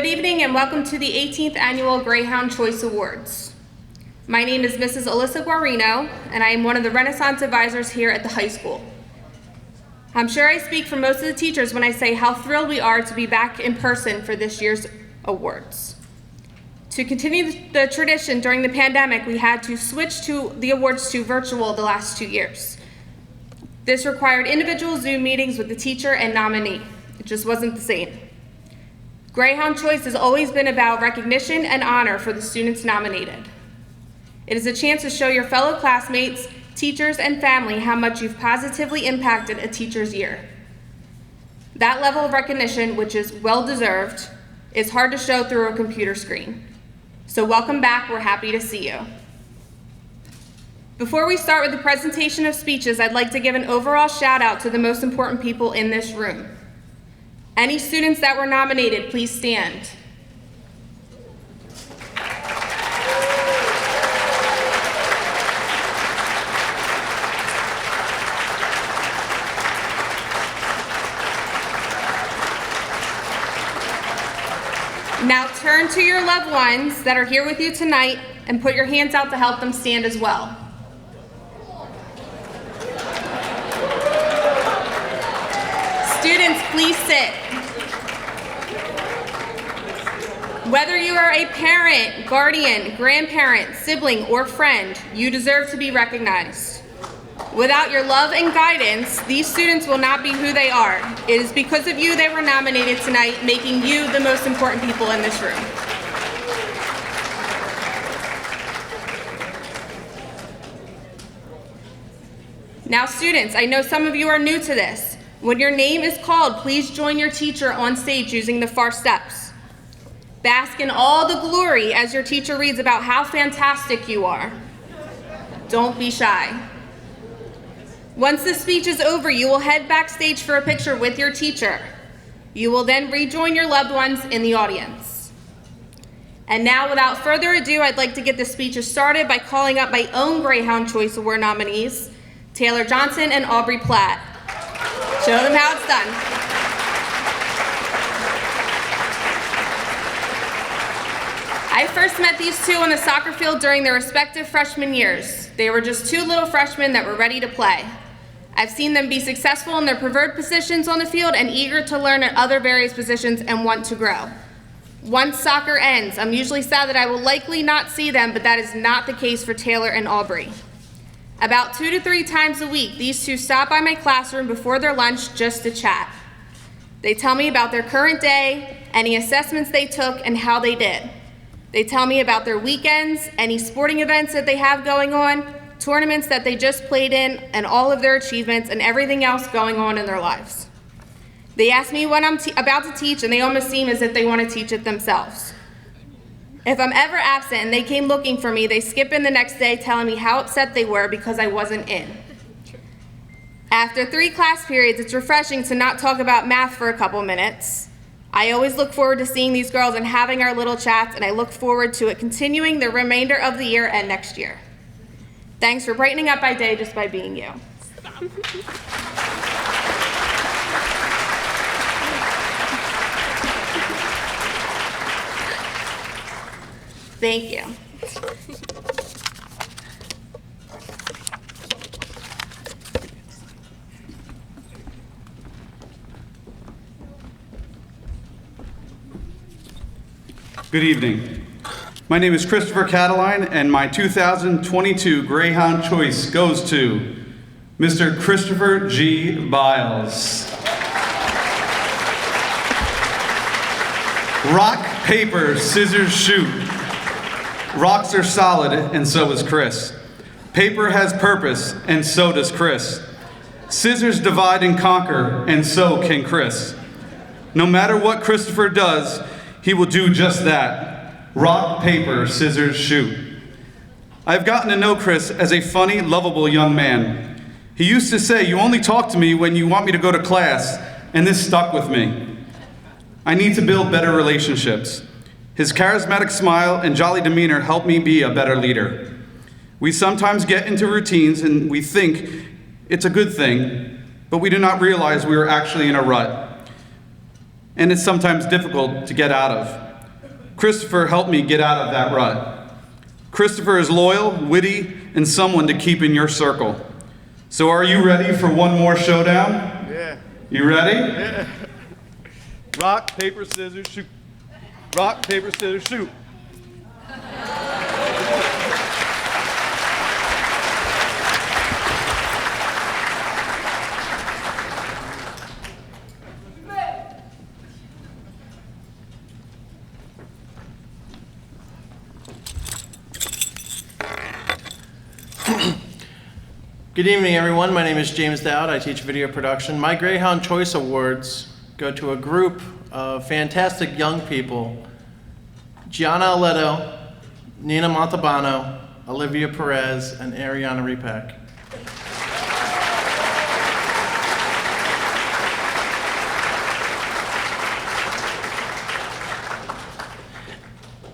Good evening and welcome to the 18th Annual Greyhound Choice Awards. My name is Mrs. Alyssa Guarino, and I am one of the Renaissance advisors here at the high school. I'm sure I speak for most of the teachers when I say how thrilled we are to be back in person for this year's awards. To continue the tradition during the pandemic, we had to switch the awards to virtual the last 2 years. This required individual Zoom meetings with the teacher and nominee. It just wasn't the same. Greyhound Choice has always been about recognition and honor for the students nominated. It is a chance to show your fellow classmates, teachers, and family how much you've positively impacted a teacher's year. That level of recognition, which is well-deserved, is hard to show through a computer screen. So welcome back, we're happy to see you. Before we start with the presentation of speeches, I'd like to give an overall shout out to the most important people in this room. Any students that were nominated, please stand. Now turn to your loved ones that are here with you tonight and put your hands out to help them stand as well. Students, please sit. Whether you are a parent, guardian, grandparent, sibling, or friend, you deserve to be recognized. Without your love and guidance, these students will not be who they are. It is because of you they were nominated tonight, making you the most important people in this room. Now students, I know some of you are new to this. When your name is called, please join your teacher on stage using the far steps. Bask in all the glory as your teacher reads about how fantastic you are. Don't be shy. Once the speech is over, you will head backstage for a picture with your teacher. You will then rejoin your loved ones in the audience. And now, without further ado, I'd like to get the speeches started by calling up my own Greyhound Choice Award nominees, Taylor Johnson and Aubrey Platt. Show them how it's done. I first met these two on the soccer field during their respective freshman years. They were just two little freshmen that were ready to play. I've seen them be successful in their preferred positions on the field and eager to learn at other various positions and want to grow. Once soccer ends, I'm usually sad that I will likely not see them, but that is not the case for Taylor and Aubrey. About 2 to 3 times a week, these two stop by my classroom before their lunch just to chat. They tell me about their current day, any assessments they took, and how they did. They tell me about their weekends, any sporting events that they have going on, tournaments that they just played in, and all of their achievements and everything else going on in their lives. They ask me what I'm about to teach, and they almost seem as if they want to teach it themselves. If I'm ever absent and they came looking for me, they skip in the next day telling me how upset they were because I wasn't in. After 3 class periods, it's refreshing to not talk about math for a couple minutes. I always look forward to seeing these girls and having our little chats, and I look forward to it continuing the remainder of the year and next year. Thanks for brightening up my day just by being you. Thank you. Good evening. My name is Christopher Cataline, and my 2022 Greyhound Choice goes to Mr. Christopher G. Biles. Rock, paper, scissors, shoot. Rocks are solid, and so is Chris. Paper has purpose, and so does Chris. Scissors divide and conquer, and so can Chris. No matter what Christopher does, he will do just that. Rock, paper, scissors, shoot. I've gotten to know Chris as a funny, lovable young man. He used to say, "You only talk to me when you want me to go to class," and this stuck with me. I need to build better relationships. His charismatic smile and jolly demeanor help me be a better leader. We sometimes get into routines and we think it's a good thing, but we do not realize we are actually in a rut. And it's sometimes difficult to get out of. Christopher helped me get out of that rut. Christopher is loyal, witty, and someone to keep in your circle. So are you ready for one more showdown? Yeah. You ready? Yeah. Rock, paper, scissors, shoot. Rock, paper, scissors, shoot. Good evening, everyone. My name is James Dowd. I teach video production. My Greyhound Choice Awards go to a group of fantastic young people: Gianna Aledo, Nina Montalbano, Olivia Perez, and Ariana Repak.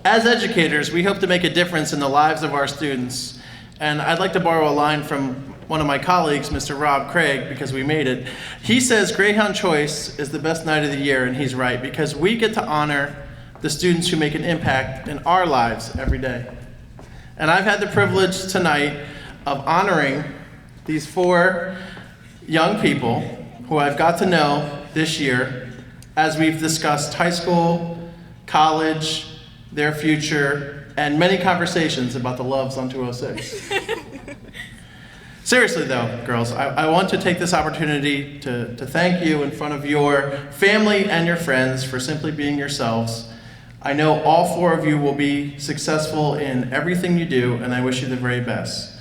As educators, we hope to make a difference in the lives of our students. And I'd like to borrow a line from one of my colleagues, Mr. Rob Craig, because we made it. He says Greyhound Choice is the best night of the year, and he's right, because we get to honor the students who make an impact in our lives every day. And I've had the privilege tonight of honoring these 4 young people who I've got to know this year as we've discussed high school, college, their future, and many conversations about the loves on 206. Seriously though, girls, I want to take this opportunity to thank you in front of your family and your friends for simply being yourselves. I know all 4 of you will be successful in everything you do, and I wish you the very best.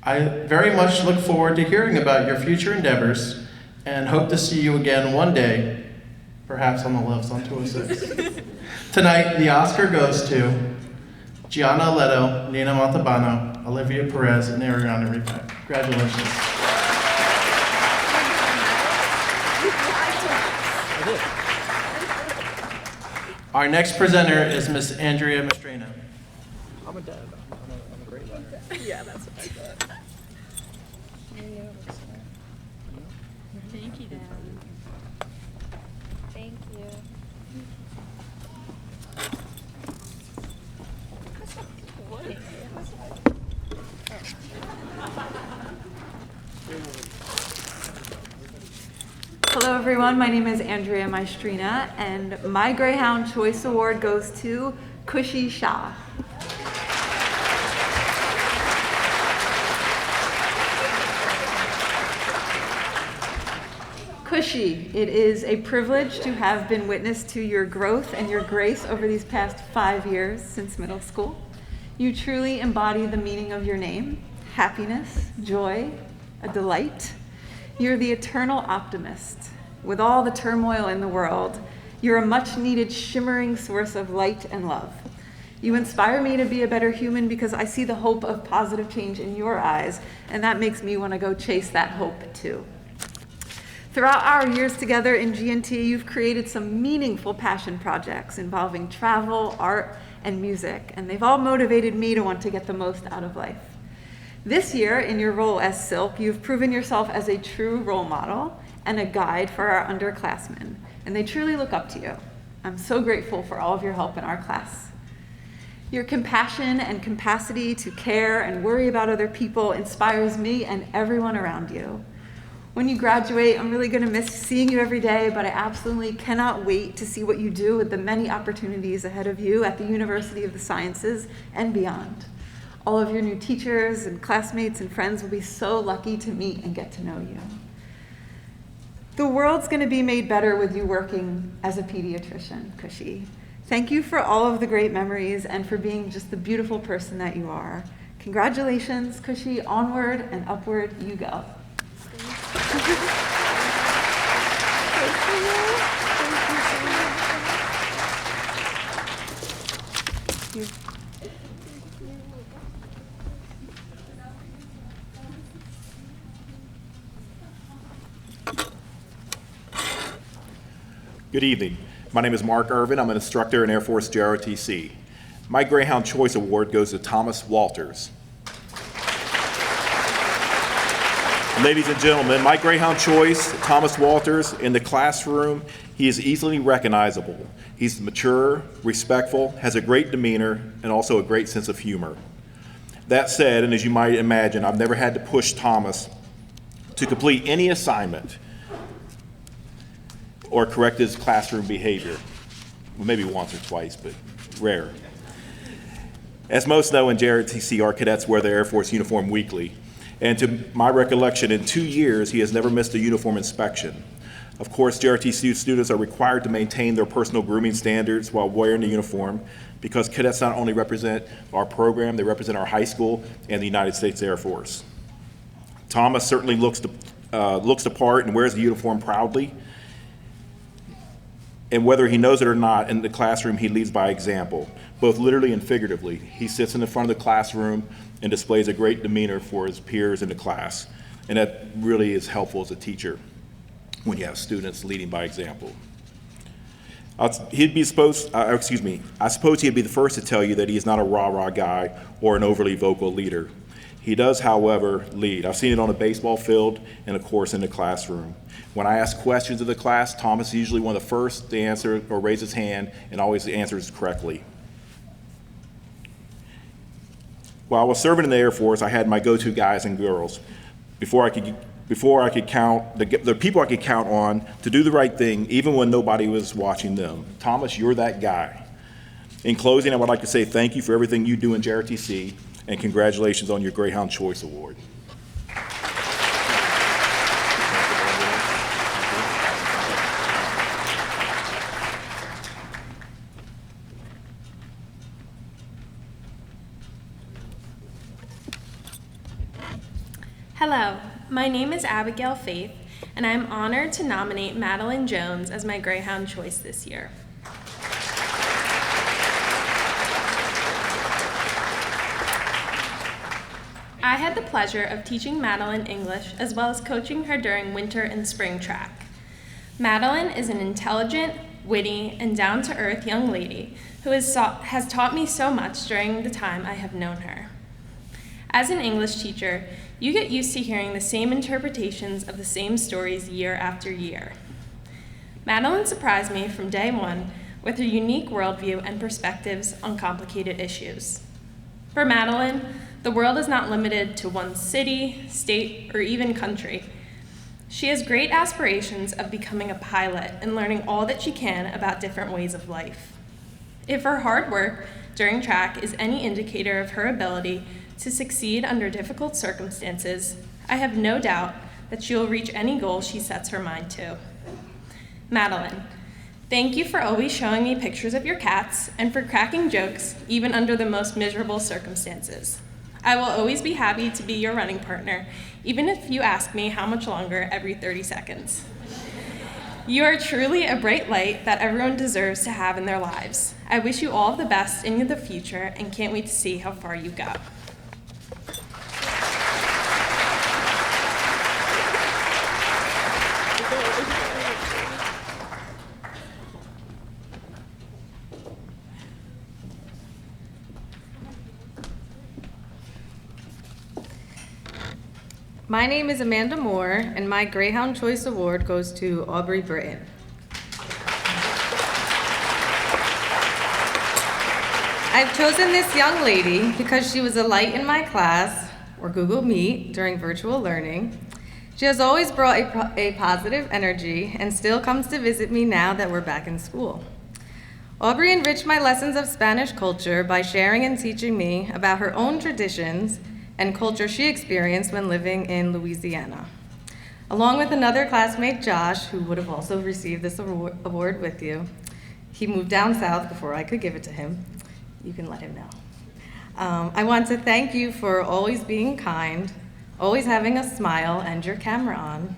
I very much look forward to hearing about your future endeavors and hope to see you again one day, perhaps on the Loves on 206. Tonight, the Oscar goes to Gianna Aledo, Nina Montalbano, Olivia Perez, and Ariana Repak. Congratulations. Our next presenter is Miss Andrea Mastrena. I'm a dad. I'm a great writer. Yeah, that's what I thought. Thank you, Dad. Thank you. Hello, everyone. My name is Andrea Maestrina, and my Greyhound Choice Award goes to Kushi Shah. Kushi, it is a privilege to have been witness to your growth and your grace over these past 5 years since middle school. You truly embody the meaning of your name: happiness, joy, a delight. You're the eternal optimist. With all the turmoil in the world, you're a much-needed shimmering source of light and love. You inspire me to be a better human because I see the hope of positive change in your eyes, and that makes me want to go chase that hope too. Throughout our years together in G&T, you've created some meaningful passion projects involving travel, art, and music, and they've all motivated me to want to get the most out of life. This year, in your role as Silk, you've proven yourself as a true role model and a guide for our underclassmen, and they truly look up to you. I'm so grateful for all of your help in our class. Your compassion and capacity to care and worry about other people inspires me and everyone around you. When you graduate, I'm really going to miss seeing you every day, but I absolutely cannot wait to see what you do with the many opportunities ahead of you at the University of the Sciences and beyond. All of your new teachers and classmates and friends will be so lucky to meet and get to know you. The world's going to be made better with you working as a pediatrician, Kushi. Thank you for all of the great memories and for being just the beautiful person that you are. Congratulations, Kushi. Onward and upward you go. Good evening. My name is Mark Irvin. I'm an instructor in Air Force JROTC. My Greyhound Choice Award goes to Thomas Walters. Ladies and gentlemen, my Greyhound choice, Thomas Walters, in the classroom, he is easily recognizable. He's mature, respectful, has a great demeanor, and also a great sense of humor. That said, and as you might imagine, I've never had to push Thomas to complete any assignment or correct his classroom behavior. Well, maybe once or twice, but rare. As most know, in JRTC, our cadets wear their Air Force uniform weekly. And to my recollection, in 2 years, he has never missed a uniform inspection. Of course, JRTC students are required to maintain their personal grooming standards while wearing the uniform, because cadets not only represent our program, they represent our high school and the United States Air Force. Thomas certainly looks the part and wears the uniform proudly. And whether he knows it or not, in the classroom, he leads by example, both literally and figuratively. He sits in the front of the classroom and displays a great demeanor for his peers in the class. And that really is helpful as a teacher when you have students leading by example. I suppose he'd be the first to tell you that he is not a rah-rah guy or an overly vocal leader. He does, however, lead. I've seen it on a baseball field and, of course, in the classroom. When I ask questions of the class, Thomas is usually one of the first to answer or raise his hand and always answers correctly. While I was serving in the Air Force, I had my go-to guys and girls. Before I could count, the people I could count on to do the right thing, even when nobody was watching them. Thomas, you're that guy. In closing, I would like to say thank you for everything you do in JRTC, and congratulations on your Greyhound Choice Award. Hello, my name is Abigail Faith, and I'm honored to nominate Madeline Jones as my Greyhound Choice this year. I had the pleasure of teaching Madeline English as well as coaching her during winter and spring track. Madeline is an intelligent, witty, and down-to-earth young lady who has taught me so much during the time I have known her. As an English teacher, you get used to hearing the same interpretations of the same stories year after year. Madeline surprised me from day one with her unique worldview and perspectives on complicated issues. For Madeline, the world is not limited to one city, state, or even country. She has great aspirations of becoming a pilot and learning all that she can about different ways of life. If her hard work during track is any indicator of her ability to succeed under difficult circumstances, I have no doubt that she will reach any goal she sets her mind to. Madeline, thank you for always showing me pictures of your cats and for cracking jokes even under the most miserable circumstances. I will always be happy to be your running partner, even if you ask me how much longer every 30 seconds. You are truly a bright light that everyone deserves to have in their lives. I wish you all the best in the future and can't wait to see how far you go. My name is Amanda Moore, and my Greyhound Choice Award goes to Aubrey Britton. I've chosen this young lady because she was a light in my class, or Google Meet, during virtual learning. She has always brought a positive energy and still comes to visit me now that we're back in school. Aubrey enriched my lessons of Spanish culture by sharing and teaching me about her own traditions and culture she experienced when living in Louisiana. Along with another classmate, Josh, who would have also received this award with you. He moved down south before I could give it to him. You can let him know. I want to thank you for always being kind, always having a smile and your camera on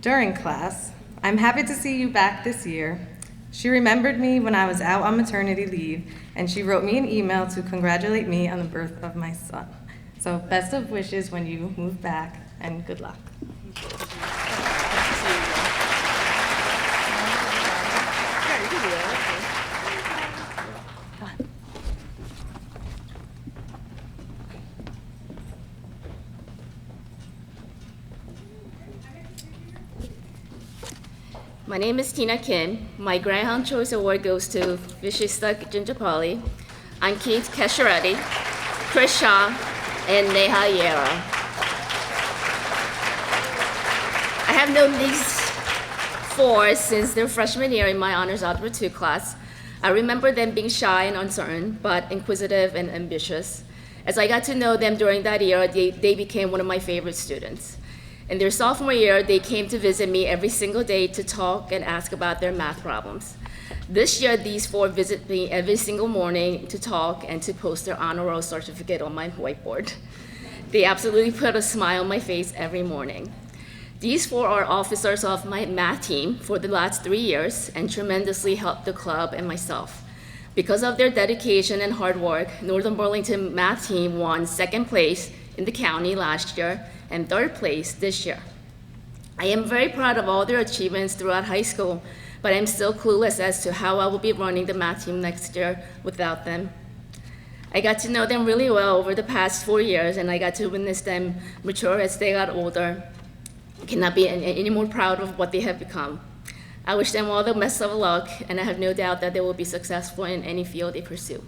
during class. I'm happy to see you back this year. She remembered me when I was out on maternity leave, and she wrote me an email to congratulate me on the birth of my son. So best of wishes when you move back, and good luck. My name is Tina Kim. My Greyhound Choice Award goes to Vishista Ginger Polly, Ankit Keshareddy, Chris Shaw, and Neha Yera. I have known these four since their freshman year in my Honors Algebra 2 class. I remember them being shy and uncertain, but inquisitive and ambitious. As I got to know them during that year, they became one of my favorite students. In their sophomore year, they came to visit me every single day to talk and ask about their math problems. This year, these four visit me every single morning to talk and to post their honor roll certificate on my whiteboard. They absolutely put a smile on my face every morning. These four are officers of my math team for the last 3 years and tremendously helped the club and myself. Because of their dedication and hard work, Northern Burlington math team won 2nd place in the county last year and 3rd place this year. I am very proud of all their achievements throughout high school, but I'm still clueless as to how I will be running the math team next year without them. I got to know them really well over the past 4 years, and I got to witness them mature as they got older. I cannot be any more proud of what they have become. I wish them all the best of luck, and I have no doubt that they will be successful in any field they pursue.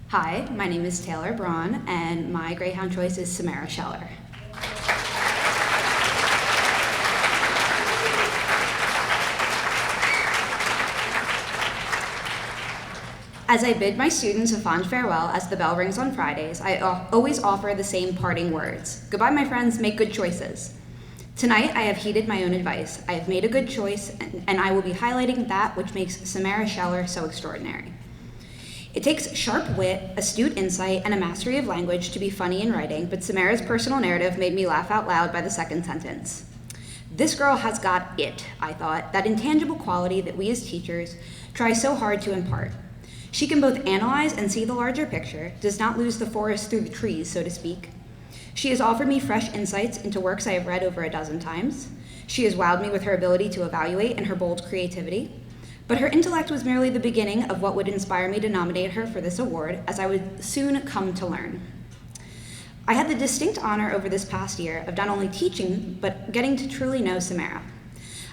Hi, my name is Taylor Braun, and my Greyhound choice is Samara Scheller. As I bid my students a fond farewell as the bell rings on Fridays, I always offer the same parting words. Goodbye, my friends, make good choices. Tonight, I have heeded my own advice. I have made a good choice, and I will be highlighting that which makes Samara Scheller so extraordinary. It takes sharp wit, astute insight, and a mastery of language to be funny in writing, but Samara's personal narrative made me laugh out loud by the second sentence. This girl has got it, I thought, that intangible quality that we as teachers try so hard to impart. She can both analyze and see the larger picture, does not lose the forest through the trees, so to speak. She has offered me fresh insights into works I have read over a dozen times. She has wowed me with her ability to evaluate and her bold creativity. But her intellect was merely the beginning of what would inspire me to nominate her for this award, as I would soon come to learn. I had the distinct honor over this past year of not only teaching, but getting to truly know Samara.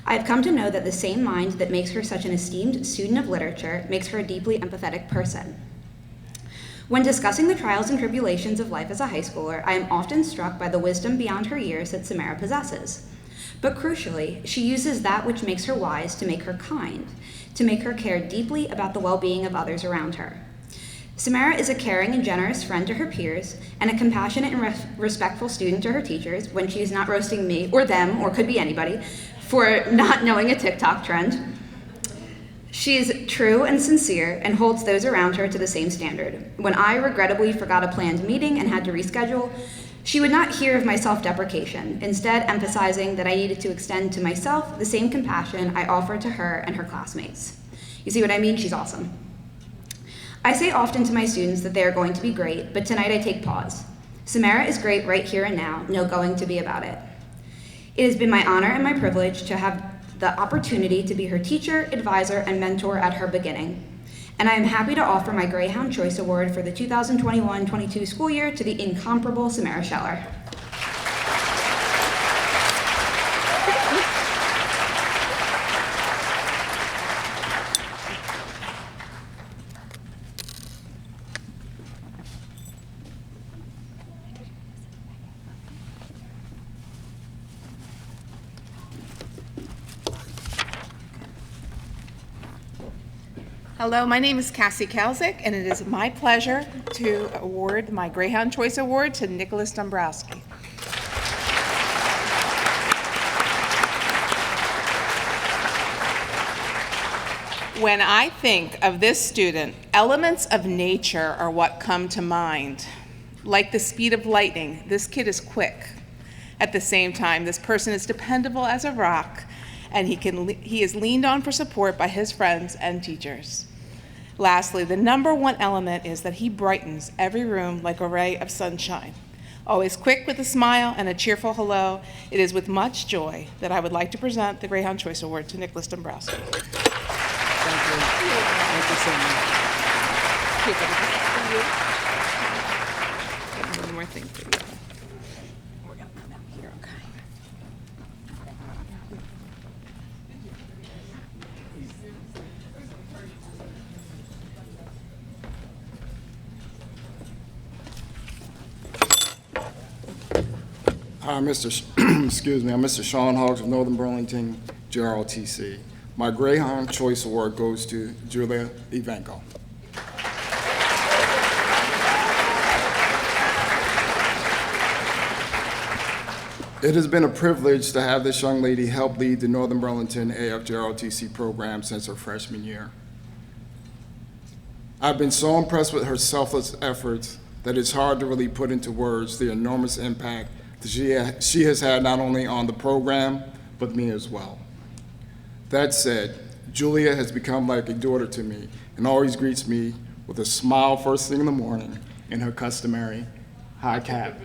I have come to know that the same mind that makes her such an esteemed student of literature makes her a deeply empathetic person. When discussing the trials and tribulations of life as a high schooler, I am often struck by the wisdom beyond her years that Samara possesses. But crucially, she uses that which makes her wise to make her kind, to make her care deeply about the well-being of others around her. Samara is a caring and generous friend to her peers, and a compassionate and respectful student to her teachers when she is not roasting me, or them, or could be anybody, for not knowing a TikTok trend. She is true and sincere and holds those around her to the same standard. When I regrettably forgot a planned meeting and had to reschedule, she would not hear of my self-deprecation, instead emphasizing that I needed to extend to myself the same compassion I offered to her and her classmates. You see what I mean? She's awesome. I say often to my students that they are going to be great, but tonight I take pause. Samara is great right here and now, no going to be about it. It has been my honor and my privilege to have the opportunity to be her teacher, advisor, and mentor at her beginning. And I am happy to offer my Greyhound Choice Award for the 2021-22 school year to the incomparable Samara Scheller. Hello, my name is Cassie Kalzik, and it is my pleasure to award my Greyhound Choice Award to Nicholas Dombrowski. When I think of this student, elements of nature are what come to mind. Like the speed of lightning, this kid is quick. At the same time, this person is dependable as a rock, and he is leaned on for support by his friends and teachers. Lastly, the number one element is that he brightens every room like a ray of sunshine. Always quick with a smile and a cheerful hello, it is with much joy that I would like to present the Greyhound Choice Award to Nicholas Dombrowski. Thank you. Thank you so much. One more thing for you. We're gonna put that here, okay? Hi, excuse me, I'm Mr. Sean Hoggs of Northern Burlington, JROTC. My Greyhound Choice Award goes to Julia Ivanko. It has been a privilege to have this young lady help lead the Northern Burlington AFJROTC program since her freshman year. I've been so impressed with her selfless efforts that it's hard to really put into words the enormous impact that she has had not only on the program, but me as well. That said, Julia has become like a daughter to me and always greets me with a smile first thing in the morning in her customary high cap.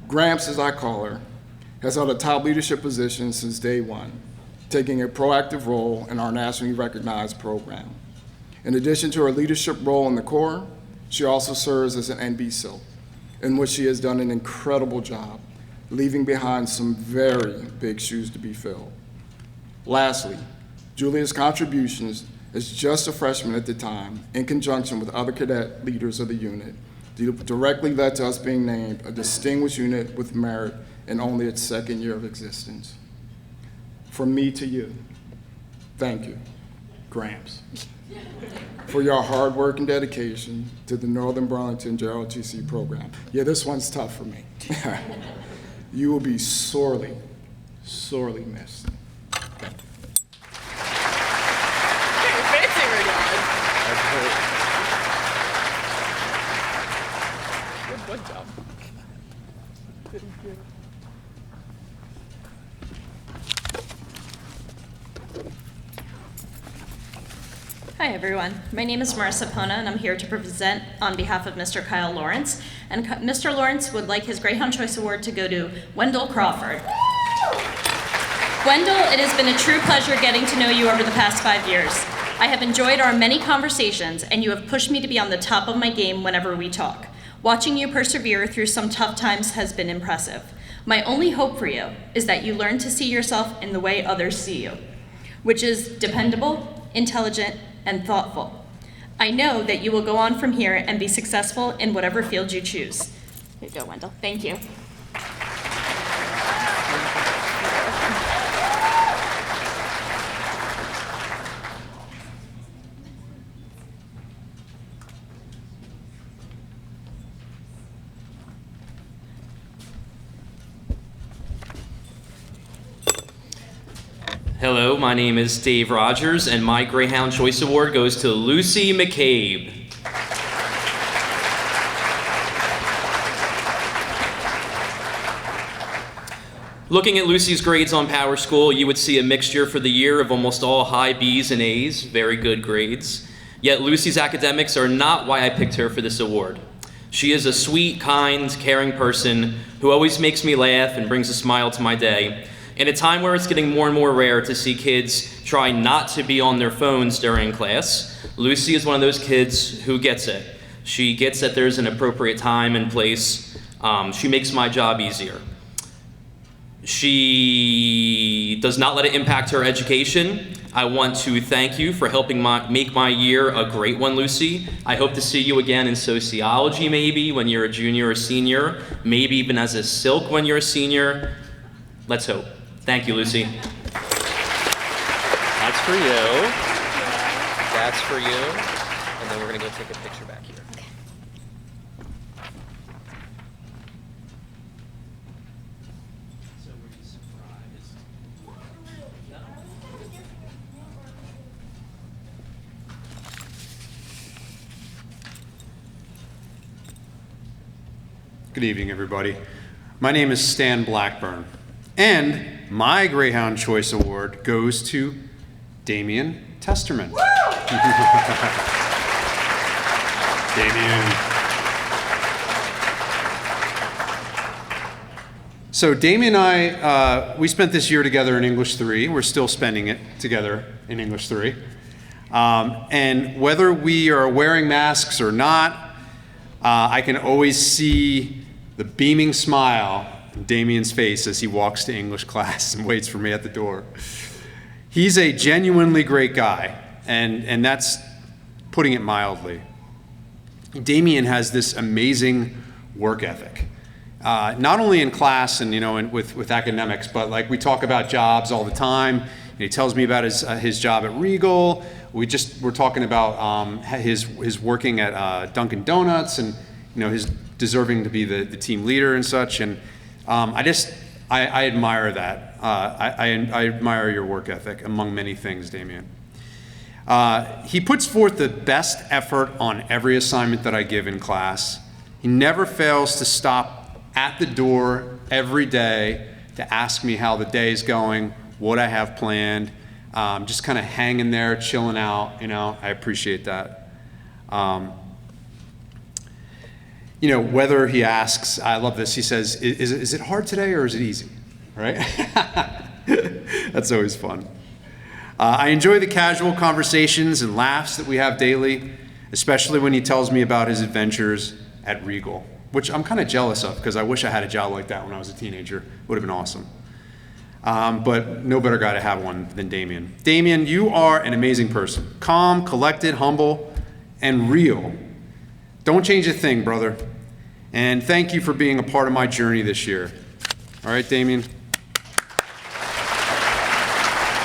Gramps, as I call her, has held a top leadership position since day one, taking a proactive role in our nationally recognized program. In addition to her leadership role in the Corps, she also serves as an NBC, in which she has done an incredible job, leaving behind some very big shoes to be filled. Lastly, Julia's contributions as just a freshman at the time, in conjunction with other cadet leaders of the unit, directly led to us being named a distinguished unit with merit in only its second year of existence. From me to you, thank you, Gramps, for your hard work and dedication to the Northern Burlington JROTC program. Yeah, this one's tough for me. You will be sorely, sorely missed. Good job. Thank you. Hi everyone, my name is Marissa Pona and I'm here to present on behalf of Mr. Kyle Lawrence. And Mr. Lawrence would like his Greyhound Choice Award to go to Wendell Crawford. Wendell, it has been a true pleasure getting to know you over the past 5 years. I have enjoyed our many conversations and you have pushed me to be on the top of my game whenever we talk. Watching you persevere through some tough times has been impressive. My only hope for you is that you learn to see yourself in the way others see you, which is dependable, intelligent, and thoughtful. I know that you will go on from here and be successful in whatever field you choose. Here you go, Wendell. Thank you. Hello, my name is Dave Rogers, and my Greyhound Choice Award goes to Lucy McCabe. Looking at Lucy's grades on Power School, you would see a mixture for the year of almost all high B's and A's, very good grades. Yet Lucy's academics are not why I picked her for this award. She is a sweet, kind, caring person who always makes me laugh and brings a smile to my day. In a time where it's getting more and more rare to see kids try not to be on their phones during class, Lucy is one of those kids who gets it. She gets that there's an appropriate time and place. She makes my job easier. She does not let it impact her education. I want to thank you for helping make my year a great one, Lucy. I hope to see you again in sociology maybe when you're a junior or senior, maybe even as a silk when you're a senior. Let's hope. Thank you, Lucy. That's for you. That's for you. And then we're going to go take a picture back here. Good evening, everybody. My name is Stan Blackburn, and my Greyhound Choice Award goes to Damien Testerman. Damien. So Damien and I, we spent this year together in English 3. We're still spending it together in English 3. And whether we are wearing masks or not, I can always see the beaming smile on Damien's face as he walks to English class and waits for me at the door. He's a genuinely great guy, and that's putting it mildly. Damien has this amazing work ethic, not only in class and with academics, but like we talk about jobs all the time. And he tells me about his job at Regal. We're talking about his working at Dunkin' Donuts, and his deserving to be the team leader and such. And I admire that. I admire your work ethic, among many things, Damien. He puts forth the best effort on every assignment that I give in class. He never fails to stop at the door every day to ask me how the day is going, what I have planned, just kind of hanging there, chilling out. I appreciate that. Whether he asks, I love this, he says, is it hard today or is it easy, right? That's always fun. I enjoy the casual conversations and laughs that we have daily, especially when he tells me about his adventures at Regal, which I'm kind of jealous of because I wish I had a job like that when I was a teenager. It would have been awesome. But no better guy to have one than Damien. Damien, you are an amazing person. Calm, collected, humble, and real. Don't change a thing, brother. And thank you for being a part of my journey this year. All right, Damien? There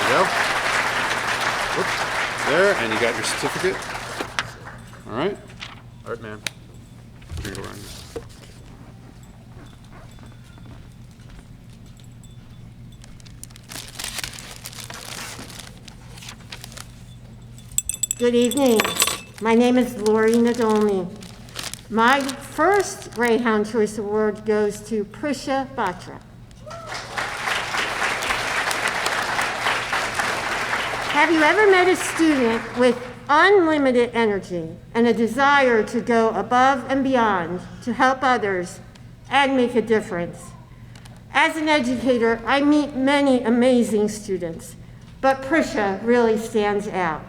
you go. Whoops. There, and you got your certificate. All right. All right, man. We're gonna go around here. Good evening. My name is Lori Nadolny. My first Greyhound Choice Award goes to Prisha Batra. Have you ever met a student with unlimited energy and a desire to go above and beyond to help others and make a difference? As an educator, I meet many amazing students, but Prisha really stands out.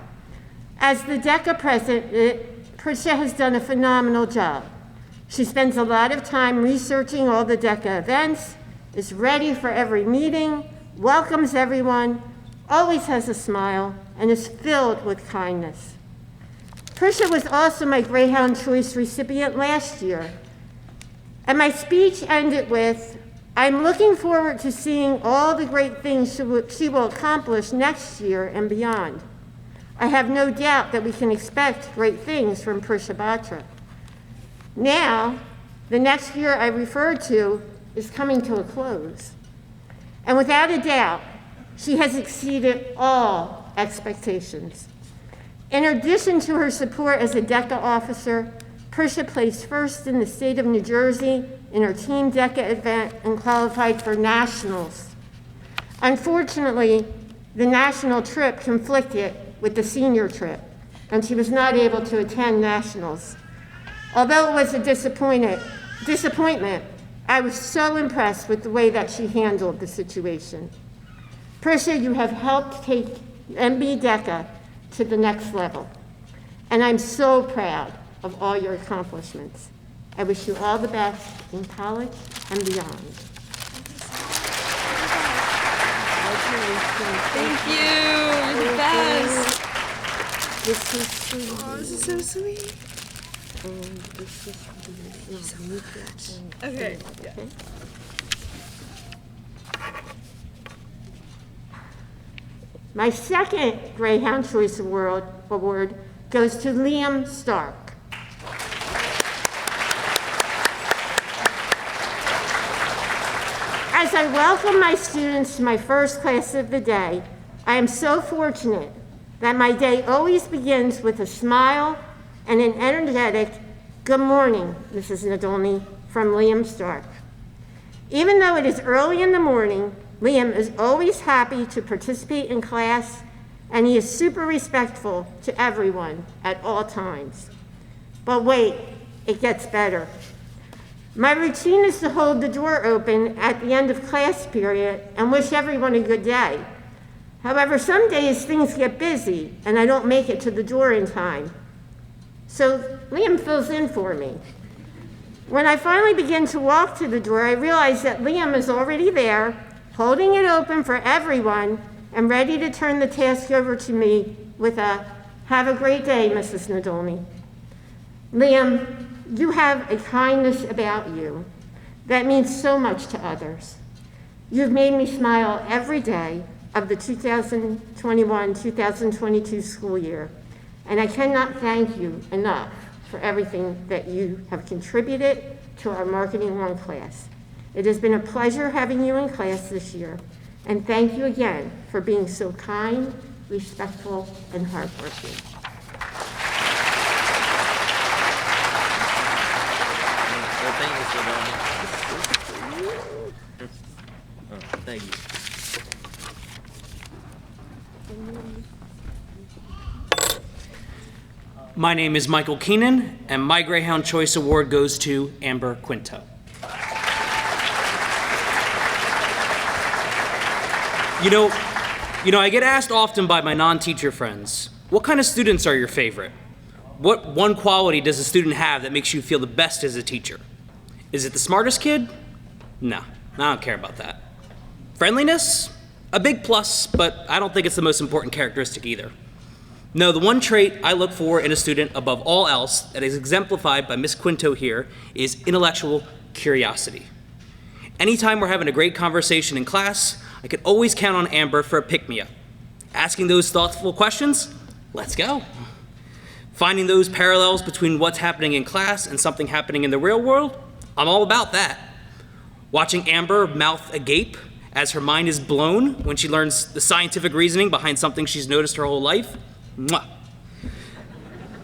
As the DECA president, Prisha has done a phenomenal job. She spends a lot of time researching all the DECA events, is ready for every meeting, welcomes everyone, always has a smile, and is filled with kindness. Prisha was also my Greyhound Choice recipient last year, and my speech ended with, I'm looking forward to seeing all the great things she will accomplish next year and beyond. I have no doubt that we can expect great things from Prisha Batra. Now, the next year I referred to is coming to a close. And without a doubt, she has exceeded all expectations. In addition to her support as a DECA officer, Prisha placed first in the state of New Jersey in her Team DECA event and qualified for nationals. Unfortunately, the national trip conflicted with the senior trip, and she was not able to attend nationals. Although it was a disappointment, I was so impressed with the way that she handled the situation. Prisha, you have helped take MB DECA to the next level, and I'm so proud of all your accomplishments. I wish you all the best in college and beyond. Thank you. You're the best. This is sweet. Oh, this is so sweet. And this is Okay. Yeah. My second Greyhound Choice Award goes to Liam Stark. As I welcome my students to my first class of the day, I am so fortunate that my day always begins with a smile and an energetic, good morning, Mrs. Nadolny, from Liam Stark. Even though it is early in the morning, Liam is always happy to participate in class, and he is super respectful to everyone at all times. But wait, it gets better. My routine is to hold the door open at the end of class period and wish everyone a good day. However, some days things get busy and I don't make it to the door in time. So Liam fills in for me. When I finally begin to walk to the door, I realize that Liam is already there, holding it open for everyone and ready to turn the task over to me with a, "Have a great day, Mrs. Nadolny." Liam, you have a kindness about you that means so much to others. You've made me smile every day of the 2021-2022 school year, and I cannot thank you enough for everything that you have contributed to our Marketing 1 class. It has been a pleasure having you in class this year, and thank you again for being so kind, respectful, and hardworking. Thank you. My name is Michael Keenan, and my Greyhound Choice Award goes to Amber Quinto. You know, I get asked often by my non-teacher friends, what kind of students are your favorite? What one quality does a student have that makes you feel the best as a teacher? Is it the smartest kid? No, I don't care about that. Friendliness? A big plus, but I don't think it's the most important characteristic either. No, the one trait I look for in a student above all else that is exemplified by Miss Quinto here is intellectual curiosity. Anytime we're having a great conversation in class, I can always count on Amber for a pick-me-up. Asking those thoughtful questions? Let's go. Finding those parallels between what's happening in class and something happening in the real world? I'm all about that. Watching Amber mouth agape as her mind is blown when she learns the scientific reasoning behind something she's noticed her whole life? Mwah.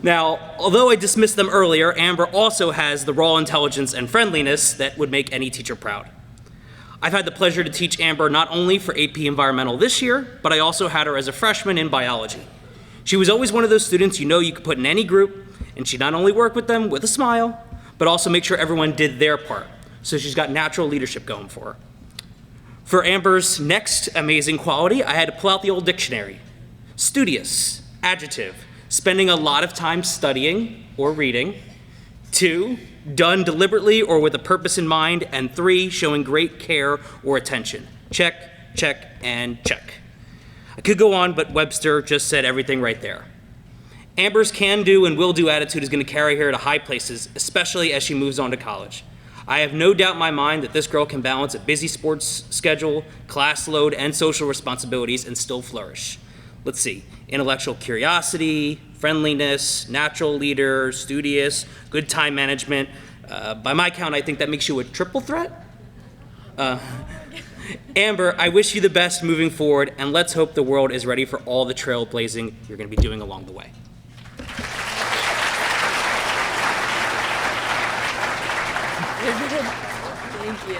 Now, although I dismissed them earlier, Amber also has the raw intelligence and friendliness that would make any teacher proud. I've had the pleasure to teach Amber not only for AP Environmental this year, but I also had her as a freshman in biology. She was always one of those students you could put in any group, and she not only worked with them with a smile, but also make sure everyone did their part. So she's got natural leadership going for her. For Amber's next amazing quality, I had to pull out the old dictionary. Studious, adjective, spending a lot of time studying or reading. 2, done deliberately or with a purpose in mind. And 3, showing great care or attention. Check, check, and check. I could go on, but Webster just said everything right there. Amber's can-do and will-do attitude is going to carry her to high places, especially as she moves on to college. I have no doubt in my mind that this girl can balance a busy sports schedule, class load, and social responsibilities and still flourish. Let's see, intellectual curiosity, friendliness, natural leader, studious, good time management. By my count, I think that makes you a triple threat. Amber, I wish you the best moving forward, and let's hope the world is ready for all the trailblazing you're going to be doing along the way. Thank you.